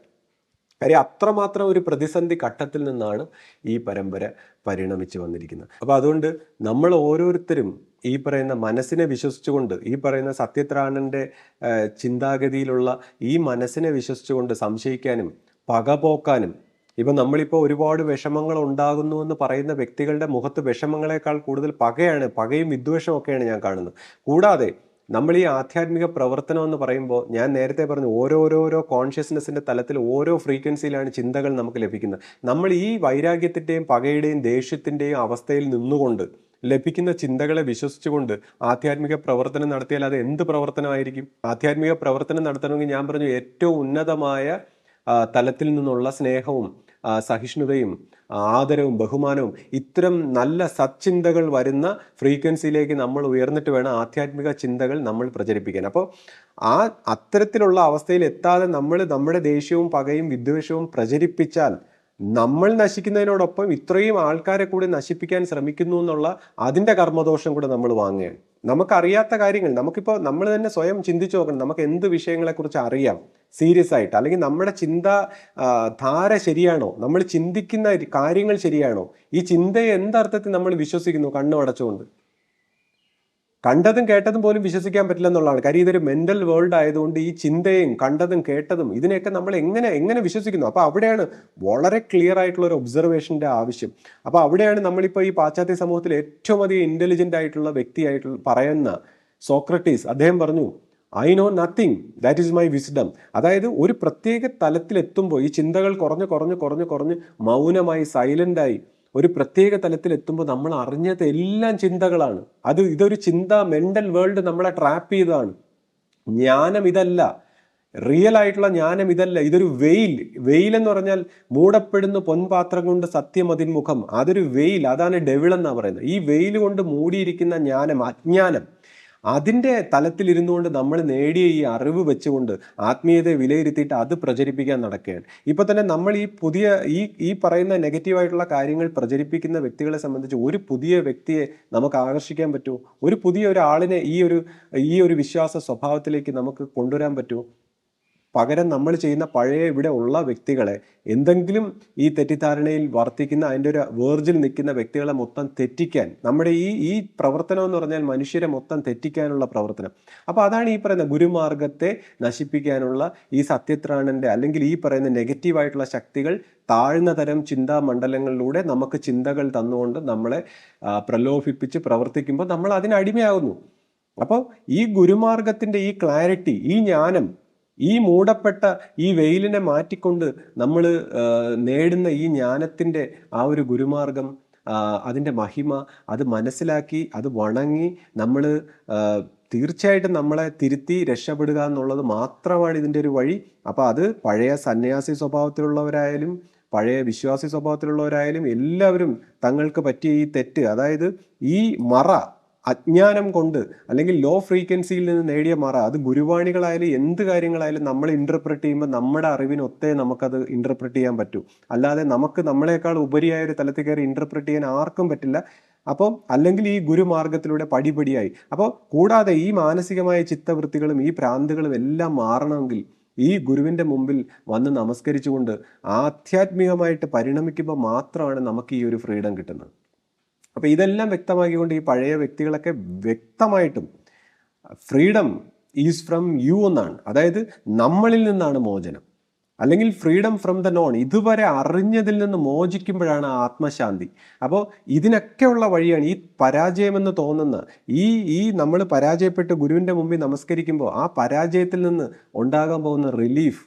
കാര്യം അത്രമാത്രം ഒരു പ്രതിസന്ധി ഘട്ടത്തിൽ നിന്നാണ് ഈ പരമ്പര പരിണമിച്ചു വന്നിരിക്കുന്നത്. അപ്പോൾ അതുകൊണ്ട് നമ്മൾ ഓരോരുത്തരും ഈ പറയുന്ന മനസ്സിനെ വിശ്വസിച്ചുകൊണ്ട്, ഈ പറയുന്ന സത്യത്രാണൻ്റെ ചിന്താഗതിയിലുള്ള ഈ മനസ്സിനെ വിശ്വസിച്ചുകൊണ്ട് സംശയിക്കാനും പകപോക്കാനും, ഇപ്പം നമ്മളിപ്പോൾ ഒരുപാട് വിഷമങ്ങൾ ഉണ്ടാകുന്നു എന്ന് പറയുന്ന വ്യക്തികളുടെ മുഖത്ത് വിഷമങ്ങളെക്കാൾ കൂടുതൽ പകയും വിദ്വേഷവും ഒക്കെയാണ് ഞാൻ കാണുന്നത്. കൂടാതെ നമ്മൾ ഈ ആധ്യാത്മിക പ്രവർത്തനം എന്ന് പറയുമ്പോൾ ഞാൻ നേരത്തെ പറഞ്ഞു ഓരോരോ കോൺഷ്യസ്നെസ്സിൻ്റെ തലത്തിൽ ഓരോ ഫ്രീക്വൻസിയിലാണ് ചിന്തകൾ നമുക്ക് ലഭിക്കുന്നത്. നമ്മൾ ഈ വൈരാഗ്യത്തിൻ്റെയും പകയുടെയും ദേഷ്യത്തിൻ്റെയും അവസ്ഥയിൽ നിന്നുകൊണ്ട് ലഭിക്കുന്ന ചിന്തകളെ വിശ്വസിച്ചുകൊണ്ട് ആധ്യാത്മിക പ്രവർത്തനം നടത്തിയാൽ അത് എന്ത് പ്രവർത്തനമായിരിക്കും? ആധ്യാത്മിക പ്രവർത്തനം നടത്തണമെങ്കിൽ ഞാൻ പറഞ്ഞു ഏറ്റവും ഉന്നതമായ തലത്തിൽ നിന്നുള്ള സ്നേഹവും സഹിഷ്ണുതയും ആദരവും ബഹുമാനവും ഇത്തരം നല്ല സച്ചിന്തകൾ വരുന്ന ഫ്രീക്വൻസിയിലേക്ക് നമ്മൾ ഉയർന്നിട്ട് വേണം ആധ്യാത്മിക ചിന്തകൾ നമ്മൾ പ്രചരിപ്പിക്കാൻ. അപ്പോൾ അത്തരത്തിലുള്ള അവസ്ഥയിൽ എത്താതെ നമ്മുടെ ദേഷ്യവും പകയും വിദ്വേഷവും പ്രചരിപ്പിച്ചാൽ നമ്മൾ നശിക്കുന്നതിനോടൊപ്പം ഇത്രയും ആൾക്കാരെ കൂടി നശിപ്പിക്കാൻ ശ്രമിക്കുന്നു എന്നുള്ള അതിൻ്റെ കർമ്മദോഷം കൂടെ നമ്മൾ വാങ്ങുകയാണ്. നമുക്കറിയാത്ത കാര്യങ്ങൾ നമ്മൾ തന്നെ സ്വയം ചിന്തിച്ചു നോക്കണം. നമുക്ക് എന്ത് വിഷയങ്ങളെക്കുറിച്ച് അറിയാം സീരിയസ് ആയിട്ട്, അല്ലെങ്കിൽ നമ്മുടെ ധാര ശരിയാണോ, നമ്മൾ ചിന്തിക്കുന്ന കാര്യങ്ങൾ ശരിയാണോ, ഈ ചിന്തയെ എന്തർത്ഥത്തിൽ നമ്മൾ വിശ്വസിക്കുന്നു കണ്ണു അടച്ചുകൊണ്ട്? കണ്ടതും കേട്ടതും പോലും വിശ്വസിക്കാൻ പറ്റില്ല എന്നുള്ളതാണ്. കാര്യം ഇതൊരു മെന്റൽ വേൾഡ് ആയതുകൊണ്ട് ഈ ചിന്തയും കണ്ടതും കേട്ടതും ഇതിനെയൊക്കെ നമ്മൾ എങ്ങനെ വിശ്വസിക്കുന്നു? അപ്പോൾ അവിടെയാണ് വളരെ ക്ലിയർ ആയിട്ടുള്ള ഒരു ഒബ്സർവേഷൻ്റെ ആവശ്യം. അപ്പോൾ അവിടെയാണ് നമ്മളിപ്പോൾ ഈ പാശ്ചാത്യ സമൂഹത്തിൽ ഏറ്റവും അധികം ഇൻ്റലിജൻ്റ് ആയിട്ടുള്ള വ്യക്തിയായിട്ട് പറയുന്ന സോക്രട്ടീസ്, അദ്ദേഹം പറഞ്ഞു I know nothing, that is my wisdom. അതായത് ഒരു പ്രത്യേക തലത്തിലെത്തുമ്പോൾ ഈ ചിന്തകൾ കുറഞ്ഞ് മൗനമായി സൈലൻ്റായി ഒരു പ്രത്യേക തലത്തിലെത്തുമ്പോൾ നമ്മൾ അറിഞ്ഞത് എല്ലാം ചിന്തകളാണ്. ഇതൊരു മെന്റൽ വേൾഡ് നമ്മളെ ട്രാപ്പ് ചെയ്തതാണ്. ജ്ഞാനം ഇതല്ല. റിയൽ ആയിട്ടുള്ള ജ്ഞാനം ഇതല്ല, ഇതൊരു വെയിൽ എന്ന് പറഞ്ഞാൽ മൂടപ്പെടുന്ന പൊൻപാത്രം കൊണ്ട് സത്യം അതിൻമുഖം, അതൊരു വെയിൽ, അതാണ് ഡെവിൾ എന്നാ പറയുന്നത്. ഈ വെയിൽ കൊണ്ട് മൂടിയിരിക്കുന്ന ജ്ഞാനം, അജ്ഞാനം, അതിൻ്റെ തലത്തിൽ ഇരുന്നുകൊണ്ട് നമ്മൾ നേടിയ ഈ അറിവ് വെച്ചുകൊണ്ട് ആത്മീയതയെ വിലയിരുത്തിയിട്ട് അത് പ്രചരിപ്പിക്കാൻ നടക്കുകയാണ്. ഇപ്പൊ തന്നെ നമ്മൾ ഈ പുതിയ ഈ പറയുന്ന നെഗറ്റീവായിട്ടുള്ള കാര്യങ്ങൾ പ്രചരിപ്പിക്കുന്ന വ്യക്തികളെ സംബന്ധിച്ച് ഒരു പുതിയ വ്യക്തിയെ നമുക്ക് ആകർഷിക്കാൻ പറ്റുമോ? ഒരു പുതിയ ഒരാളിനെ ഈ ഒരു വിശ്വാസ സ്വഭാവത്തിലേക്ക് നമുക്ക് കൊണ്ടുവരാൻ പറ്റുമോ? പകരം നമ്മൾ ചെയ്യുന്ന പഴയ ഇവിടെ ഉള്ള വ്യക്തികളെ, എന്തെങ്കിലും ഈ തെറ്റിദ്ധാരണയിൽ വർത്തിക്കുന്ന അതിൻ്റെ ഒരു വേർജിൽ നിൽക്കുന്ന വ്യക്തികളെ മൊത്തം തെറ്റിക്കാൻ, നമ്മുടെ ഈ പ്രവർത്തനം എന്ന് പറഞ്ഞാൽ മനുഷ്യരെ മൊത്തം തെറ്റിക്കാനുള്ള പ്രവർത്തനം. അപ്പോൾ അതാണ് ഈ പറയുന്ന ഗുരുമാർഗത്തെ നശിപ്പിക്കാനുള്ള ഈ സത്യത്രാണന്റെ അല്ലെങ്കിൽ ഈ പറയുന്ന നെഗറ്റീവായിട്ടുള്ള ശക്തികൾ താഴ്ന്ന തരം ചിന്താ മണ്ഡലങ്ങളിലൂടെ നമുക്ക് ചിന്തകൾ തന്നുകൊണ്ട് നമ്മളെ പ്രലോഭിപ്പിച്ച് പ്രവർത്തിക്കുമ്പോൾ നമ്മൾ അതിനടിമയാകുന്നു. അപ്പോൾ ഈ ഗുരുമാർഗത്തിന്റെ ഈ ക്ലാരിറ്റി, ഈ ജ്ഞാനം, ഈ മൂടപ്പെട്ട ഈ വെയിലിനെ മാറ്റിക്കൊണ്ട് നമ്മൾ നേടുന്ന ഈ ജ്ഞാനത്തിൻ്റെ ആ ഒരു ഗുരുമാർഗം, അതിൻ്റെ മഹിമ, അത് മനസ്സിലാക്കി അത് വണങ്ങി നമ്മൾ തീർച്ചയായിട്ടും നമ്മളെ തിരുത്തി രക്ഷപ്പെടുക എന്നുള്ളത് മാത്രമാണ് ഇതിൻ്റെ ഒരു വഴി. അപ്പോൾ അത് പഴയ സന്യാസി സ്വഭാവത്തിലുള്ളവരായാലും പഴയ വിശ്വാസി സ്വഭാവത്തിലുള്ളവരായാലും എല്ലാവരും തങ്ങൾക്ക് പറ്റിയ ഈ തെറ്റ്, അതായത് ഈ അജ്ഞാനം കൊണ്ട് അല്ലെങ്കിൽ ലോ ഫ്രീക്വൻസിയിൽ നിന്ന് നേടിയ അത് ഗുരുവാണികളായാലും എന്ത് കാര്യങ്ങളായാലും നമ്മൾ ഇൻ്റർപ്രറ്റ് ചെയ്യുമ്പോൾ നമ്മുടെ അറിവിനൊത്തേ നമുക്കത് ഇൻ്റർപ്രറ്റ് ചെയ്യാൻ പറ്റൂ. അല്ലാതെ നമുക്ക് നമ്മളെക്കാൾ ഉപരിയായ ഒരു തലത്തിൽ കയറി ഇൻ്റർപ്രറ്റ് ചെയ്യാൻ ആർക്കും പറ്റില്ല. അപ്പം അല്ലെങ്കിൽ ഈ ഗുരുമാർഗത്തിലൂടെ പടിപടിയായി. അപ്പോൾ കൂടാതെ ഈ മാനസികമായ ചിത്തവൃത്തികളും ഈ ഭ്രാന്തുകളും എല്ലാം മാറണമെങ്കിൽ ഈ ഗുരുവിൻ്റെ മുമ്പിൽ വന്ന് നമസ്കരിച്ചുകൊണ്ട് ആധ്യാത്മികമായിട്ട് പരിണമിക്കുമ്പോൾ മാത്രമാണ് നമുക്ക് ഈ ഒരു ഫ്രീഡം കിട്ടുന്നത്. അപ്പോൾ ഇതെല്ലാം വ്യക്തമാക്കിക്കൊണ്ട് ഈ പഴയ വ്യക്തികളൊക്കെ വ്യക്തമായിട്ടും ഫ്രീഡം ഈസ് ഫ്രം യു എന്നാണ്, അതായത് നമ്മളിൽ നിന്നാണ് മോചനം, അല്ലെങ്കിൽ ഫ്രീഡം ഫ്രം ദ നോൺ, ഇതുവരെ അറിഞ്ഞതിൽ നിന്ന് മോചിക്കുമ്പോഴാണ് ആത്മശാന്തി. അപ്പോൾ ഇതിനൊക്കെയുള്ള വഴിയാണ് ഈ പരാജയമെന്ന് തോന്നുന്ന ഈ നമ്മൾ പരാജയപ്പെട്ട് ഗുരുവിൻ്റെ മുമ്പിൽ നമസ്കരിക്കുമ്പോൾ ആ പരാജയത്തിൽ നിന്ന് ഉണ്ടാകാൻ പോകുന്ന റിലീഫ്,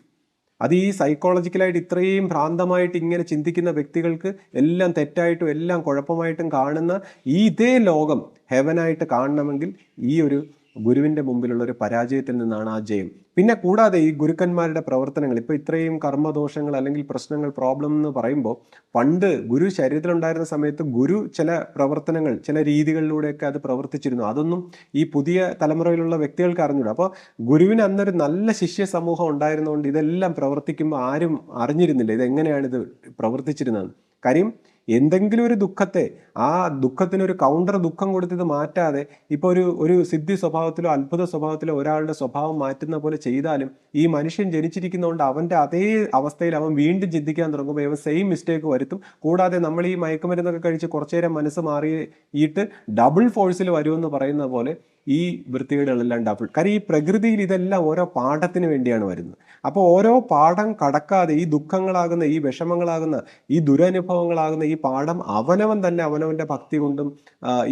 അത് ഈ സൈക്കോളജിക്കലായിട്ട് ഇത്രയും ഭ്രാന്തമായിട്ട് ഇങ്ങനെ ചിന്തിക്കുന്ന വ്യക്തികൾക്ക് എല്ലാം തെറ്റായിട്ടും എല്ലാം കുഴപ്പമായിട്ടും കാണുന്ന ഇതേ ലോകം ഹെവനായിട്ട് കാണണമെങ്കിൽ ഈ ഒരു ഗുരുവിൻ്റെ മുമ്പിലുള്ള ഒരു പരാജയത്തിൽ നിന്നാണ് ആ ജയം. പിന്നെ കൂടാതെ ഈ ഗുരുക്കന്മാരുടെ പ്രവർത്തനങ്ങൾ, ഇപ്പോൾ ഇത്രയും കർമ്മദോഷങ്ങൾ അല്ലെങ്കിൽ പ്രശ്നങ്ങൾ, പ്രോബ്ലം എന്ന് പറയുമ്പോൾ പണ്ട് ഗുരു ശരീരത്തിലുണ്ടായിരുന്ന സമയത്ത് ഗുരു ചില പ്രവർത്തനങ്ങൾ ചില രീതികളിലൂടെയൊക്കെ അത് പ്രവർത്തിച്ചിരുന്നു. അതൊന്നും ഈ പുതിയ തലമുറയിലുള്ള വ്യക്തികൾക്ക് അറിഞ്ഞൂടാ. അപ്പോൾ ഗുരുവിന് അന്നൊരു നല്ല ശിഷ്യ സമൂഹം ഉണ്ടായിരുന്നുകൊണ്ട് ഇതെല്ലാം പ്രവർത്തിക്കുമ്പോൾ ആരും അറിഞ്ഞിരുന്നില്ല ഇതെങ്ങനെയാണ് ഇത് പ്രവർത്തിച്ചിരുന്നത്. കാര്യം എന്തെങ്കിലും ഒരു ദുഃഖത്തെ, ആ ദുഃഖത്തിനൊരു കൗണ്ടർ ദുഃഖം കൊടുത്തത് മാറ്റാതെ ഇപ്പോൾ ഒരു സിദ്ധി സ്വഭാവത്തിലോ അത്ഭുത സ്വഭാവത്തിലോ ഒരാളുടെ സ്വഭാവം മാറ്റുന്ന പോലെ ചെയ്താലും ഈ മനുഷ്യൻ ജനിച്ചിരിക്കുന്നതുകൊണ്ട് അവൻ്റെ അതേ അവസ്ഥയിൽ അവൻ വീണ്ടും ചിന്തിക്കാൻ തുടങ്ങുമ്പോൾ അവൻ സെയിം മിസ്റ്റേക്ക് വരുത്തും. കൂടാതെ നമ്മൾ ഈ മയക്കുമരുന്നൊക്കെ കഴിച്ച് കുറച്ചു നേരം മനസ്സ് മാറിയിട്ട് ഡബിൾ ഫോഴ്സിൽ വരുമെന്ന് പറയുന്ന പോലെ ഈ വൃത്തികേടുകളെല്ലാം ഡബിൾ. കാര്യം ഈ പ്രകൃതിയിൽ ഇതെല്ലാം ഓരോ പാഠത്തിന് വേണ്ടിയാണ് വരുന്നത്. അപ്പോൾ ഓരോ പാഠം കടക്കാതെ ഈ ദുഃഖങ്ങളാകുന്ന, ഈ വിഷമങ്ങളാകുന്ന, ഈ ദുരനുഭവങ്ങളാകുന്ന ഈ പാഠം അവനവൻ തന്നെ അവനവൻ്റെ ഭക്തി കൊണ്ടും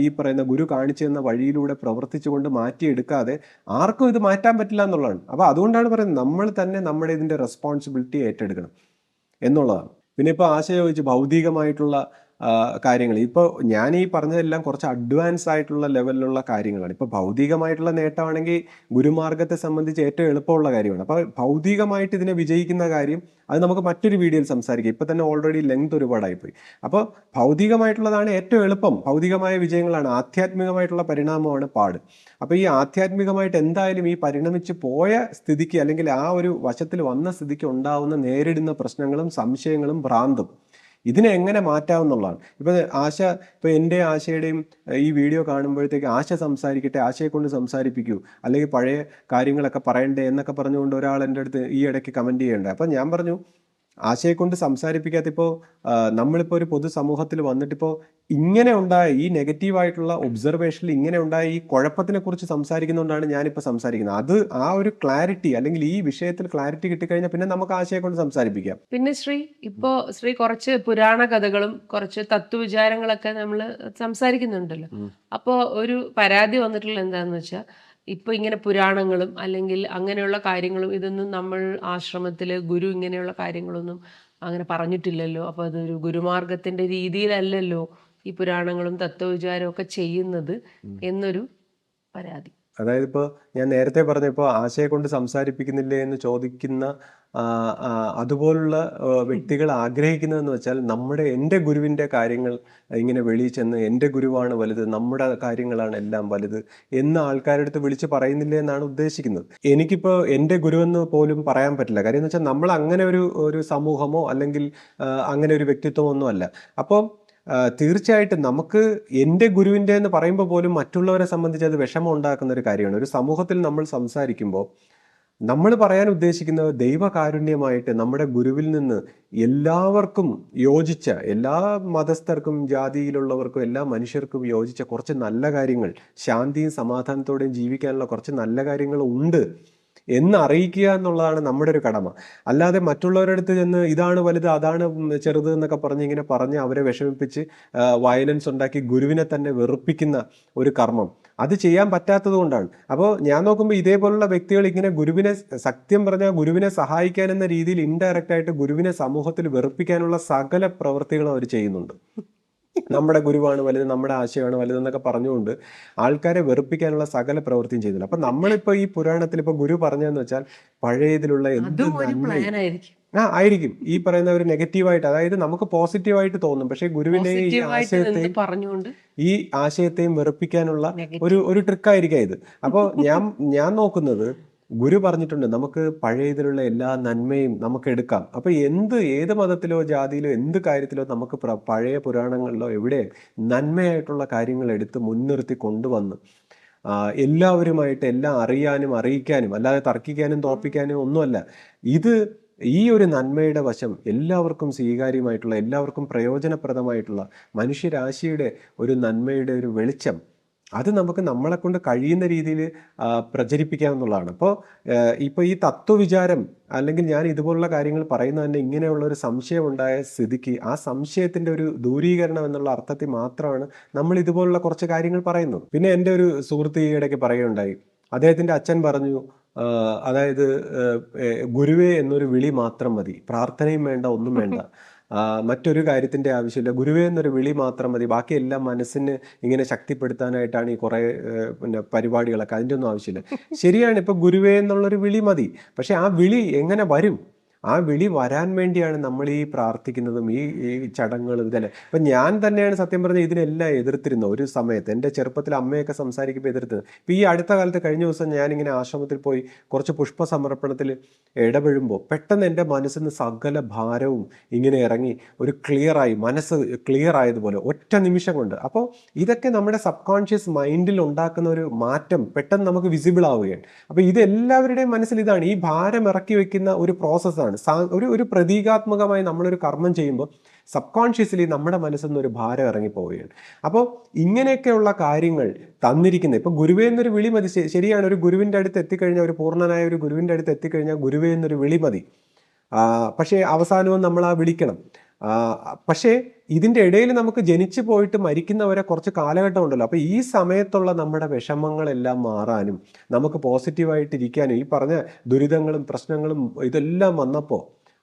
ഈ പറയുന്ന ഗുരു കാണിച്ചു തന്ന വഴിയിലൂടെ പ്രവർത്തിച്ചുകൊണ്ട് മാറ്റിയെടുക്കാതെ ആർക്കും ഇത് മാറ്റാൻ പറ്റില്ല എന്നുള്ളതാണ്. അപ്പോൾ അതുകൊണ്ടാണ് പറയുന്നത് നമ്മൾ തന്നെ നമ്മുടെ ഇതിൻ്റെ റെസ്പോൺസിബിലിറ്റി ഏറ്റെടുക്കണം എന്നുള്ളതാണ്. പിന്നെ ഇപ്പോൾ ആശ ചോദിച്ച് ഭൗതികമായിട്ടുള്ള കാര്യങ്ങൾ, ഇപ്പോൾ ഞാൻ ഈ പറഞ്ഞതെല്ലാം കുറച്ച് അഡ്വാൻസ് ആയിട്ടുള്ള ലെവലിലുള്ള കാര്യങ്ങളാണ്. ഇപ്പോൾ ഭൗതികമായിട്ടുള്ള നേട്ടമാണെങ്കിൽ ഗുരുമാർഗത്തെ സംബന്ധിച്ച് ഏറ്റവും എളുപ്പമുള്ള കാര്യമാണ്. അപ്പോൾ ഭൗതികമായിട്ട് ഇതിനെ വിജയിക്കുന്ന കാര്യം അത് നമുക്ക് മറ്റൊരു വീഡിയോയിൽ സംസാരിക്കാം. ഇപ്പം തന്നെ ഓൾറെഡി ലെങ്ത് ഒരുപാടായിപ്പോയി. അപ്പോൾ ഭൗതികമായിട്ടുള്ളതാണ് ഏറ്റവും എളുപ്പം, ഭൗതികമായ വിജയങ്ങളാണ്. ആധ്യാത്മികമായിട്ടുള്ള പരിണാമമാണ് പാട്. അപ്പോൾ ഈ ആധ്യാത്മികമായിട്ട് എന്തായാലും ഈ പരിണമിച്ച് പോയ സ്ഥിതിക്ക് അല്ലെങ്കിൽ ആ ഒരു വശത്തിൽ വന്ന സ്ഥിതിക്ക് ഉണ്ടാവുന്ന നേരിടുന്ന പ്രശ്നങ്ങളും സംശയങ്ങളും ഭ്രാന്തും ഇതിനെ എങ്ങനെ മാറ്റാവുന്നുള്ളതാണ്. ഇപ്പോൾ എൻ്റെ ആശയുടെയും ഈ വീഡിയോ കാണുമ്പോഴത്തേക്ക് ആശ സംസാരിക്കട്ടെ, ആശയെ കൊണ്ട് സംസാരിപ്പിക്കൂ, അല്ലെങ്കിൽ പഴയ കാര്യങ്ങളൊക്കെ പറയണ്ടേ എന്നൊക്കെ പറഞ്ഞുകൊണ്ട് ഒരാൾ എൻ്റെ അടുത്ത് ഈ ഇടയ്ക്ക് കമൻറ്റ് ചെയ്യണ്ടേ. അപ്പം ഞാൻ പറഞ്ഞു ആശയെ കൊണ്ട് സംസാരിപ്പിക്കാത്ത ഇപ്പോൾ നമ്മളിപ്പോൾ ഒരു പൊതുസമൂഹത്തിൽ വന്നിട്ടിപ്പോൾ ഇങ്ങനെ ഉണ്ടായ ഈ നെഗറ്റീവായിട്ടുള്ള ഒബ്സർവേഷനിൽ ഇങ്ങനെ ഉണ്ടായ ഈ കുഴപ്പത്തിനെ കുറിച്ച് സംസാരിക്കുന്നതുകൊണ്ടാണ് ഞാനിപ്പോൾ സംസാരിക്കുന്നത്. അത് ആ ഒരു ക്ലാരിറ്റി അല്ലെങ്കിൽ ഈ വിഷയത്തിൽ ക്ലാരിറ്റി കിട്ടിക്കഴിഞ്ഞാൽ പിന്നെ നമുക്ക് ആശയെ കൊണ്ട് സംസാരിപ്പിക്കാം. പിന്നെ ശ്രീ കുറച്ച് പുരാണ കഥകളും കുറച്ച് തത്വവിചാരങ്ങളൊക്കെ നമ്മൾ സംസാരിക്കുന്നുണ്ടല്ലോ. അപ്പോൾ ഒരു പരാതി വന്നിട്ടുള്ള എന്താണെന്ന് വെച്ചാൽ, ഇപ്പോൾ ഇങ്ങനെ പുരാണങ്ങളും അല്ലെങ്കിൽ അങ്ങനെയുള്ള കാര്യങ്ങളും ഇതൊന്നും നമ്മൾ ആശ്രമത്തിൽ ഗുരു ഇങ്ങനെയുള്ള കാര്യങ്ങളൊന്നും അങ്ങനെ പറഞ്ഞിട്ടില്ലല്ലോ. അപ്പോൾ അതൊരു ഗുരുമാർഗത്തിൻ്റെ രീതിയിലല്ലല്ലോ ഈ പുരാണങ്ങളും തത്വവിചാരവും ഒക്കെ ചെയ്യുന്നത് എന്നൊരു പരാതി. അതായത് ഇപ്പോൾ ഞാൻ നേരത്തെ പറഞ്ഞപ്പോൾ ആശയെ കൊണ്ട് സംസാരിപ്പിക്കുന്നില്ലേ എന്ന് ചോദിക്കുന്ന അതുപോലുള്ള വ്യക്തികൾ ആഗ്രഹിക്കുന്നതെന്ന് വെച്ചാൽ എൻ്റെ ഗുരുവിൻ്റെ കാര്യങ്ങൾ ഇങ്ങനെ വെളിയിൽ ചെന്ന് എൻ്റെ ഗുരുവാണ് വലുത്, നമ്മുടെ കാര്യങ്ങളാണ് എല്ലാം വലുത് എന്ന് ആൾക്കാരുടെ അടുത്ത് വിളിച്ച് പറയുന്നില്ലേ എന്നാണ് ഉദ്ദേശിക്കുന്നത്. എനിക്കിപ്പോൾ എൻ്റെ ഗുരുവെന്ന് പോലും പറയാൻ പറ്റില്ല. കാര്യം എന്ന് വെച്ചാൽ നമ്മൾ അങ്ങനെ ഒരു സമൂഹമോ അല്ലെങ്കിൽ അങ്ങനെ ഒരു വ്യക്തിത്വമോ ഒന്നുമല്ല. അപ്പോൾ തീർച്ചയായിട്ടും നമുക്ക് എൻ്റെ ഗുരുവിൻ്റെ എന്ന് പറയുമ്പോൾ പോലും മറ്റുള്ളവരെ സംബന്ധിച്ച് അത് വിഷമം ഉണ്ടാക്കുന്ന ഒരു കാര്യമാണ്. ഒരു സമൂഹത്തിൽ നമ്മൾ സംസാരിക്കുമ്പോൾ നമ്മൾ പറയാൻ ഉദ്ദേശിക്കുന്നത് ദൈവകാരുണ്യമായിട്ട് നമ്മുടെ ഗുരുവിൽ നിന്ന് എല്ലാവർക്കും യോജിച്ച, എല്ലാ മതസ്ഥർക്കും ജാതിയിലുള്ളവർക്കും എല്ലാ മനുഷ്യർക്കും യോജിച്ച കുറച്ച് നല്ല കാര്യങ്ങൾ, ശാന്തിയും സമാധാനത്തോടെയും ജീവിക്കാനുള്ള കുറച്ച് നല്ല കാര്യങ്ങൾ ഉണ്ട് എന്ന് അറിയിക്കുക എന്നുള്ളതാണ് നമ്മുടെ ഒരു കടമ. അല്ലാതെ മറ്റുള്ളവരുടെ അടുത്ത് ചെന്ന് ഇതാണ് വലുത് അതാണ് ചെറുത് എന്നൊക്കെ ഇങ്ങനെ പറഞ്ഞ് അവരെ വിഷമിപ്പിച്ച് വയലൻസ് ഉണ്ടാക്കി ഗുരുവിനെ തന്നെ വെറുപ്പിക്കുന്ന ഒരു കർമ്മം അത് ചെയ്യാൻ പറ്റാത്തത് കൊണ്ടാണ്. അപ്പോൾ ഞാൻ നോക്കുമ്പോൾ ഇതേപോലുള്ള വ്യക്തികൾ ഇങ്ങനെ ഗുരുവിനെ, സത്യം പറഞ്ഞാൽ ഗുരുവിനെ സഹായിക്കാൻ എന്ന രീതിയിൽ ഇൻഡയറക്റ്റ് ആയിട്ട് ഗുരുവിനെ സമൂഹത്തിൽ വെറുപ്പിക്കാനുള്ള സകല പ്രവൃത്തികളും അവർ ചെയ്യുന്നുണ്ട്. നമ്മുടെ ഗുരുവാണ് വലുത്, നമ്മുടെ ആശയമാണ് വലുതെന്നൊക്കെ പറഞ്ഞുകൊണ്ട് ആൾക്കാരെ വെറുപ്പിക്കാനുള്ള സകല പ്രവൃത്തിയും ചെയ്തില്ല. അപ്പൊ നമ്മളിപ്പോ ഈ പുരാണത്തിൽ ഇപ്പൊ ഗുരു പറഞ്ഞതെന്ന് വെച്ചാൽ പഴയതിലുള്ള എന്ത് ആയിരിക്കും ഈ പറയുന്ന ഒരു നെഗറ്റീവായിട്ട്, അതായത് നമുക്ക് പോസിറ്റീവായിട്ട് തോന്നും, പക്ഷെ ഗുരുവിനെ ഈ ആശയത്തെയും വെറുപ്പിക്കാനുള്ള ഒരു ട്രിക്കായിരിക്കാം ഇത്. അപ്പോൾ ഞാൻ നോക്കുന്നത് ഗുരു പറഞ്ഞിട്ടുണ്ട് നമുക്ക് പഴയതിലുള്ള എല്ലാ നന്മയും നമുക്ക് എടുക്കാം. അപ്പൊ ഏത് മതത്തിലോ ജാതിയിലോ എന്ത് കാര്യത്തിലോ നമുക്ക് പഴയ പുരാണങ്ങളിലോ എവിടെ നന്മയായിട്ടുള്ള കാര്യങ്ങൾ എടുത്ത് മുൻനിർത്തി കൊണ്ടുവന്ന് എല്ലാവരുമായിട്ട് എല്ലാം അറിയാനും അറിയിക്കാനും, അല്ലാതെ തർക്കിക്കാനും തോൽപ്പിക്കാനും ഒന്നുമല്ല. ഈ ഒരു നന്മയുടെ വശം എല്ലാവർക്കും സ്വീകാര്യമായിട്ടുള്ള, എല്ലാവർക്കും പ്രയോജനപ്രദമായിട്ടുള്ള മനുഷ്യരാശിയുടെ ഒരു നന്മയുടെ ഒരു വെളിച്ചം അത് നമുക്ക് നമ്മളെ കൊണ്ട് കഴിയുന്ന രീതിയിൽ പ്രചരിപ്പിക്കാമെന്നുള്ളതാണ്. ഇപ്പോൾ ഈ തത്വവിചാരം അല്ലെങ്കിൽ ഞാൻ ഇതുപോലുള്ള കാര്യങ്ങൾ പറയുന്നത് തന്നെ ഇങ്ങനെയുള്ള ഒരു സംശയം ഉണ്ടായ സ്ഥിതിക്ക് ആ സംശയത്തിൻ്റെ ഒരു ദൂരീകരണം എന്നുള്ള അർത്ഥത്തിൽ മാത്രമാണ് നമ്മൾ ഇതുപോലുള്ള കുറച്ച് കാര്യങ്ങൾ പറയുന്നത്. പിന്നെ എൻ്റെ ഒരു സുഹൃത്ത് ഈ ഇടയ്ക്ക് പറയുകയുണ്ടായി, അദ്ദേഹത്തിൻ്റെ അച്ഛൻ പറഞ്ഞു, അതായത് ഗുരുവേ എന്നൊരു വിളി മാത്രം മതി, പ്രാർത്ഥനയും വേണ്ട, ഒന്നും വേണ്ട, മറ്റൊരു കാര്യത്തിൻ്റെ ആവശ്യമില്ല, ഗുരുവേ എന്നൊരു വിളി മാത്രം മതി, ബാക്കിയെല്ലാം മനസ്സിന് ഇങ്ങനെ ശക്തിപ്പെടുത്താനായിട്ടാണ് ഈ കുറേ പരിപാടികളൊക്കെ, അതിൻ്റെ ഒന്നും ആവശ്യമില്ല. ശരിയാണ്, ഇപ്പം ഗുരുവേ എന്നുള്ളൊരു വിളി മതി, പക്ഷെ ആ വിളി എങ്ങനെ വരും? ആ വിളി വരാൻ വേണ്ടിയാണ് നമ്മൾ ഈ പ്രാർത്ഥിക്കുന്നതും ഈ ചടങ്ങുകളും ഇതല്ലേ. അപ്പം ഞാൻ തന്നെയാണ് സത്യം പറഞ്ഞാൽ ഇതിനെല്ലാം എതിർത്തിരുന്നത് ഒരു സമയത്ത്. എൻ്റെ ചെറുപ്പത്തിൽ അമ്മയൊക്കെ സംസാരിക്കുമ്പോൾ എതിർത്തത്. ഇപ്പം ഈ അടുത്ത കാലത്ത് കഴിഞ്ഞ ദിവസം ഞാനിങ്ങനെ ആശ്രമത്തിൽ പോയി കുറച്ച് പുഷ്പ സമർപ്പണത്തിൽ ഇടപെടുമ്പോൾ പെട്ടെന്ന് എൻ്റെ മനസ്സിൽ നിന്ന് സകല ഭാരവും ഇങ്ങനെ ഇറങ്ങി ഒരു മനസ്സ് ക്ലിയർ ആയതുപോലെ ഒറ്റ നിമിഷം കൊണ്ട്. അപ്പോൾ ഇതൊക്കെ നമ്മുടെ സബ് കോൺഷ്യസ് മൈൻഡിൽ ഉണ്ടാക്കുന്ന ഒരു മാറ്റം പെട്ടെന്ന് നമുക്ക് വിസിബിൾ ആവുകയാണ്. അപ്പോൾ ഇതെല്ലാവരുടെയും മനസ്സിൽ ഇതാണ്, ഈ ഭാരം ഇറക്കി വെക്കുന്ന ഒരു പ്രോസസ്സാണ്. ഒരു പ്രതീകാത്മകമായി നമ്മളൊരു കർമ്മം ചെയ്യുമ്പോൾ സബ് കോൺഷ്യസ്ലി നമ്മുടെ മനസ്സിൽ നിന്ന് ഒരു ഭാരം ഇറങ്ങിപ്പോവുകയാണ്. അപ്പോൾ ഇങ്ങനെയൊക്കെയുള്ള കാര്യങ്ങൾ തന്നിരിക്കുന്നത്, ഇപ്പൊ ഗുരുവേ എന്നൊരു വിളി മതി. ശരിയാണ്, ഒരു ഗുരുവിൻ്റെ അടുത്ത് എത്തിക്കഴിഞ്ഞാൽ, ഒരു പൂർണ്ണനായ ഒരു ഗുരുവിൻ്റെ അടുത്ത് എത്തിക്കഴിഞ്ഞാൽ ഗുരുവേ എന്നൊരു വിളി മതി. പക്ഷേ അവസാനവും നമ്മൾ ആ വിളിക്കണം. പക്ഷേ ഇതിൻ്റെ ഇടയിൽ നമുക്ക് ജനിച്ചു പോയിട്ട് മരിക്കുന്നവരെ കുറച്ച് കാലഘട്ടം ഉണ്ടല്ലോ. അപ്പോൾ ഈ സമയത്തുള്ള നമ്മുടെ വിഷമങ്ങളെല്ലാം മാറാനും നമുക്ക് പോസിറ്റീവായിട്ടിരിക്കാനും ഈ പറഞ്ഞ ദുരിതങ്ങളും പ്രശ്നങ്ങളും ഇതെല്ലാം വന്നപ്പോൾ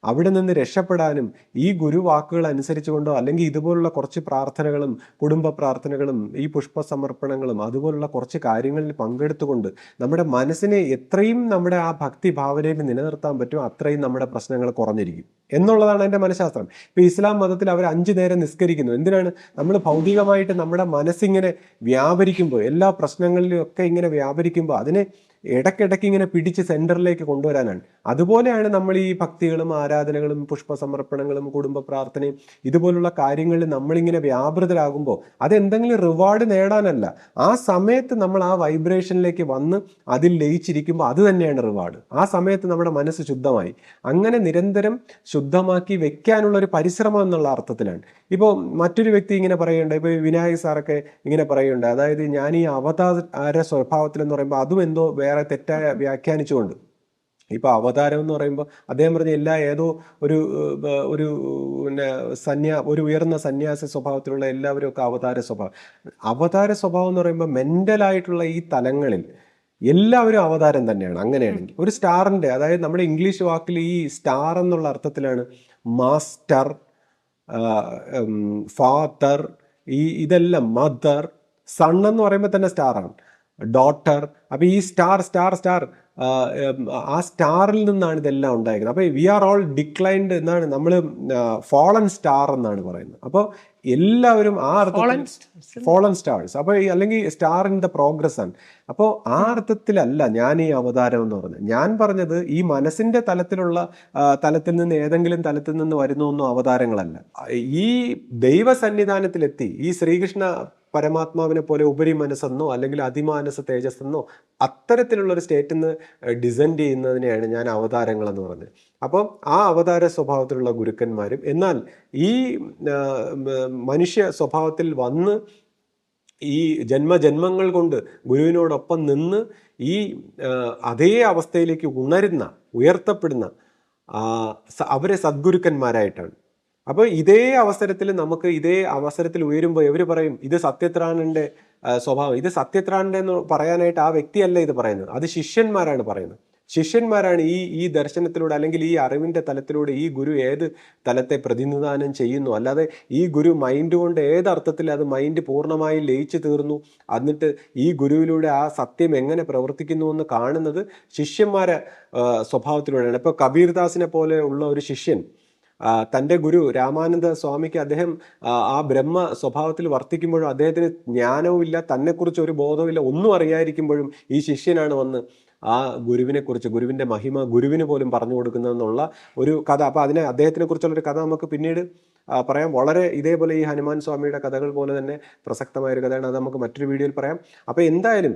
അവിടെ നിന്ന് രക്ഷപ്പെടാനും ഈ ഗുരുവാക്കുകൾ അനുസരിച്ചുകൊണ്ടോ അല്ലെങ്കിൽ ഇതുപോലുള്ള കുറച്ച് പ്രാർത്ഥനകളും കുടുംബ പ്രാർത്ഥനകളും ഈ പുഷ്പ സമർപ്പണങ്ങളും അതുപോലുള്ള കുറച്ച് കാര്യങ്ങളിൽ പങ്കെടുത്തുകൊണ്ട് നമ്മുടെ മനസ്സിനെ എത്രയും നമ്മുടെ ആ ഭക്തി ഭാവനയിൽ നിലനിർത്താൻ പറ്റും അത്രയും നമ്മുടെ പ്രശ്നങ്ങൾ കുറഞ്ഞിരിക്കും എന്നുള്ളതാണ് എൻ്റെ മനഃശാസ്ത്രം. ഇപ്പോൾ ഇസ്ലാം മതത്തിൽ അവർ 5 നേരം നിസ്കരിക്കുന്നു. എന്തിനാണ്? നമ്മൾ ഭൗതികമായിട്ട് നമ്മുടെ മനസ്സിങ്ങനെ വ്യാപരിക്കുമ്പോൾ, എല്ലാ പ്രശ്നങ്ങളിലും ഒക്കെ ഇങ്ങനെ വ്യാപരിക്കുമ്പോൾ അതിനെ ഇടയ്ക്കിടയ്ക്ക് ഇങ്ങനെ പിടിച്ച് സെൻറ്ററിലേക്ക് കൊണ്ടുവരാനാണ്. അതുപോലെയാണ് നമ്മൾ ഈ ഭക്തികളും ആരാധനകളും പുഷ്പ സമർപ്പണങ്ങളും കുടുംബ പ്രാർത്ഥനയും ഇതുപോലുള്ള കാര്യങ്ങളിൽ നമ്മളിങ്ങനെ വ്യാപൃതരാകുമ്പോൾ അതെന്തെങ്കിലും റിവാർഡ് നേടാനല്ല, ആ സമയത്ത് നമ്മൾ ആ വൈബ്രേഷനിലേക്ക് വന്ന് അതിൽ ലയിച്ചിരിക്കുമ്പോൾ അത് തന്നെയാണ് റിവാർഡ്. ആ സമയത്ത് നമ്മുടെ മനസ്സ് ശുദ്ധമായി, അങ്ങനെ നിരന്തരം ശുദ്ധമാക്കി വെക്കാനുള്ള ഒരു പരിശ്രമം എന്നുള്ള അർത്ഥത്തിലാണ്. ഇപ്പോൾ മറ്റൊരു വ്യക്തി ഇങ്ങനെ പറയുന്നുണ്ട്, ഇപ്പോൾ വിനായക് സാറൊക്കെ ഇങ്ങനെ പറയുന്നുണ്ട്, അതായത് ഞാൻ ഈ അവതാര സ്വഭാവത്തിലെന്ന് പറയുമ്പോൾ അതും എന്തോ വേറെ തെറ്റായ വ്യാഖ്യാനിച്ചുകൊണ്ട്. ഇപ്പോൾ അവതാരം എന്ന് പറയുമ്പോൾ അദ്ദേഹം പറഞ്ഞ ഏതോ ഒരു ഒരു ഉയർന്ന സന്യാസ സ്വഭാവത്തിലുള്ള എല്ലാവരും ഒക്കെ അവതാര സ്വഭാവം എന്ന് പറയുമ്പോൾ മെൻ്റലായിട്ടുള്ള ഈ തലങ്ങളിൽ എല്ലാവരും അവതാരം തന്നെയാണ്. അങ്ങനെയാണെങ്കിൽ ഒരു സ്റ്റാറിൻ്റെ, അതായത് നമ്മുടെ ഇംഗ്ലീഷ് വാക്കിൽ ഈ സ്റ്റാർ എന്നുള്ള അർത്ഥത്തിലാണ് മാസ്റ്റർ, ഫാദർ, ഇതെല്ലാം മദർ, സൺ എന്ന് പറയുമ്പോൾ തന്നെ സ്റ്റാറാണ്. ഡോട്ടർ. അപ്പോൾ ഈ സ്റ്റാർ സ്റ്റാർ സ്റ്റാർ ആ സ്റ്റാറിൽ നിന്നാണ് ഇതെല്ലാം ഉണ്ടായിരിക്കുന്നത്. അപ്പോൾ വി ആർ ഓൾ ഡിക്ലൈൻഡ് എന്നാണ് നമ്മൾ ഫോളൻ സ്റ്റാർ എന്നാണ് പറയുന്നത്. അപ്പോൾ എല്ലാവരും ആ അർത്ഥത്തിൽ ഫോളൻ സ്റ്റാർസ്, അപ്പോൾ അല്ലെങ്കിൽ സ്റ്റാർ ഇൻ ദ പ്രോഗ്രസ് ആണ്. അപ്പോൾ ആ അർത്ഥത്തിലല്ല ഞാൻ ഈ അവതാരം എന്ന് പറഞ്ഞത്. ഞാൻ പറഞ്ഞത് ഈ മനസ്സിന്റെ തലത്തിൽ നിന്ന് ഏതെങ്കിലും തലത്തിൽ നിന്ന് വരുന്നൊന്നും അവതാരങ്ങളല്ല. ഈ ദൈവസന്നിധാനത്തിലെത്തി ഈ ശ്രീകൃഷ്ണ പരമാത്മാവിനെ പോലെ ഉപരി മനസ്സെന്നോ അല്ലെങ്കിൽ അതിമാനസ തേജസ്സെന്നോ അത്തരത്തിലുള്ള ഒരു സ്റ്റേറ്റിൽ നിന്ന് ഡിസെൻഡ് ചെയ്യുന്നതിനെയാണ് ഞാൻ അവതാരങ്ങൾ എന്ന് പറഞ്ഞത്. അപ്പം ആ അവതാര സ്വഭാവത്തിലുള്ള ഗുരുക്കന്മാരും, എന്നാൽ ഈ മനുഷ്യ സ്വഭാവത്തിൽ വന്ന് ഈ ജന്മങ്ങൾ കൊണ്ട് ഗുരുവിനോടൊപ്പം നിന്ന് ഈ അതേ അവസ്ഥയിലേക്ക് ഉയർത്തപ്പെടുന്ന അവരെ സദ്ഗുരുക്കന്മാരായിട്ടാണ്. അപ്പോൾ ഇതേ അവസരത്തിൽ ഉയരുമ്പോൾ ഇവർ പറയും ഇത് സത്യത്രാണന്റെ സ്വഭാവം. ഇത് സത്യത്രാണന്റെ എന്ന് പറയാനായിട്ട് ആ വ്യക്തിയല്ല ഇത് പറയുന്നത്, അത് ശിഷ്യന്മാരാണ് പറയുന്നത്. ശിഷ്യന്മാരാണ് ഈ ദർശനത്തിലൂടെ അല്ലെങ്കിൽ ഈ അറിവിൻ്റെ തലത്തിലൂടെ ഈ ഗുരു ഏത് തലത്തെ പ്രതിനിധാനം ചെയ്യുന്നു. അല്ലാതെ ഈ ഗുരു മൈൻഡ് കൊണ്ട് ഏതർത്ഥത്തിൽ അത് മൈൻഡ് പൂർണ്ണമായി ലയിച്ചു തീർന്നു, എന്നിട്ട് ഈ ഗുരുവിലൂടെ ആ സത്യം എങ്ങനെ പ്രവർത്തിക്കുന്നു എന്ന് കാണുന്നത് ശിഷ്യന്മാരെ സ്വഭാവത്തിലൂടെയാണ്. ഇപ്പോൾ കബീർദാസിനെ പോലെ ഉള്ള ഒരു ശിഷ്യൻ തൻ്റെ ഗുരു രാമാനന്ദ സ്വാമിക്ക് അദ്ദേഹം ആ ബ്രഹ്മ സ്വഭാവത്തിൽ വർത്തിക്കുമ്പോഴും അദ്ദേഹത്തിന് ജ്ഞാനവും ഇല്ല, തന്നെക്കുറിച്ച് ഒരു ബോധവും ഒന്നും അറിയാതിരിക്കുമ്പോഴും ഈ ശിഷ്യനാണ് വന്ന് ആ ഗുരുവിനെക്കുറിച്ച്, ഗുരുവിൻ്റെ മഹിമ ഗുരുവിന് പോലും പറഞ്ഞു കൊടുക്കുന്നതെന്നുള്ള ഒരു കഥ. അപ്പോൾ അദ്ദേഹത്തിനെ കുറിച്ചുള്ളൊരു കഥ നമുക്ക് പിന്നീട് പറയാം. വളരെ ഇതേപോലെ ഈ ഹനുമാൻ സ്വാമിയുടെ കഥകൾ പോലെ തന്നെ പ്രസക്തമായൊരു കഥയാണ്. അത് നമുക്ക് മറ്റൊരു വീഡിയോയിൽ പറയാം. അപ്പോൾ എന്തായാലും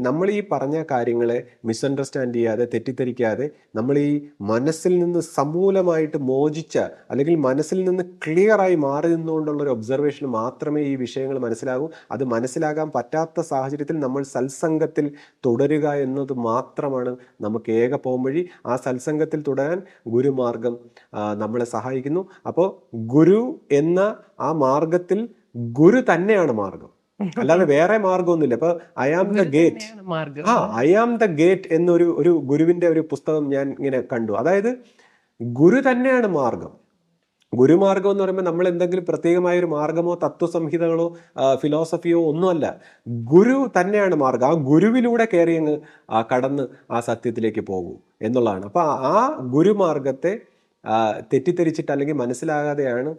നമ്മൾ ഈ പറഞ്ഞ കാര്യങ്ങളെ മിസ്അണ്ടർസ്റ്റാൻഡ് ചെയ്യാതെ, തെറ്റിദ്ധരിക്കാതെ, നമ്മൾ ഈ മനസ്സിൽ നിന്ന് സമൂലമായിട്ട് മോചിച്ച അല്ലെങ്കിൽ മനസ്സിൽ നിന്ന് ക്ലിയറായി മാറി നിന്നുകൊണ്ടുള്ളൊരു ഒബ്സർവേഷൻ മാത്രമേ ഈ വിഷയങ്ങൾ മനസ്സിലാകൂ. അത് മനസ്സിലാകാൻ പറ്റാത്ത സാഹചര്യത്തിൽ നമ്മൾ സത്സംഗത്തിൽ തുടരുക എന്നത് മാത്രമാണ് നമുക്ക് ഏക പോംവഴി. ആ സത്സംഗത്തിൽ തുടരാൻ ഗുരുമാർഗം നമ്മളെ സഹായിക്കുന്നു. അപ്പോൾ ഗുരു എന്ന ആ മാർഗത്തിൽ ഗുരു തന്നെയാണ് മാർഗം, അല്ലാതെ വേറെ മാർഗമൊന്നുമില്ല. ഇപ്പൊ ഐ ആം ദ ഗേറ്റ് എന്നൊരു ഗുരുവിന്റെ ഒരു പുസ്തകം ഞാൻ ഇങ്ങനെ കണ്ടു. അതായത് ഗുരു തന്നെയാണ് മാർഗം. ഗുരുമാർഗം എന്ന് പറയുമ്പോൾ നമ്മൾ എന്തെങ്കിലും പ്രത്യേകമായ ഒരു മാർഗമോ തത്വസംഹിതകളോ ഫിലോസഫിയോ ഒന്നുമല്ല. ഗുരു തന്നെയാണ് മാർഗം. ആ ഗുരുവിലൂടെ കയറി അങ്ങ് കടന്ന് ആ സത്യത്തിലേക്ക് പോകൂ എന്നുള്ളതാണ്. അപ്പൊ ആ ഗുരുമാർഗത്തെ തെറ്റിദ്ധരിച്ചിട്ട് അല്ലെങ്കിൽ മനസ്സിലാകാതെയാണ്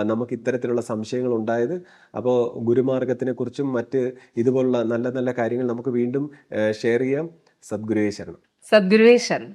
നമുക്ക് ഇത്തരത്തിലുള്ള സംശയങ്ങൾ ഉണ്ടായത്. അപ്പോൾ ഗുരുമാർഗത്തിനെ കുറിച്ചും മറ്റ് ഇതുപോലുള്ള നല്ല നല്ല കാര്യങ്ങൾ നമുക്ക് വീണ്ടും ഷെയർ ചെയ്യാം. സദ്ഗുരുവേ ശരണം. സദ്ഗുരുവേ ശരണം.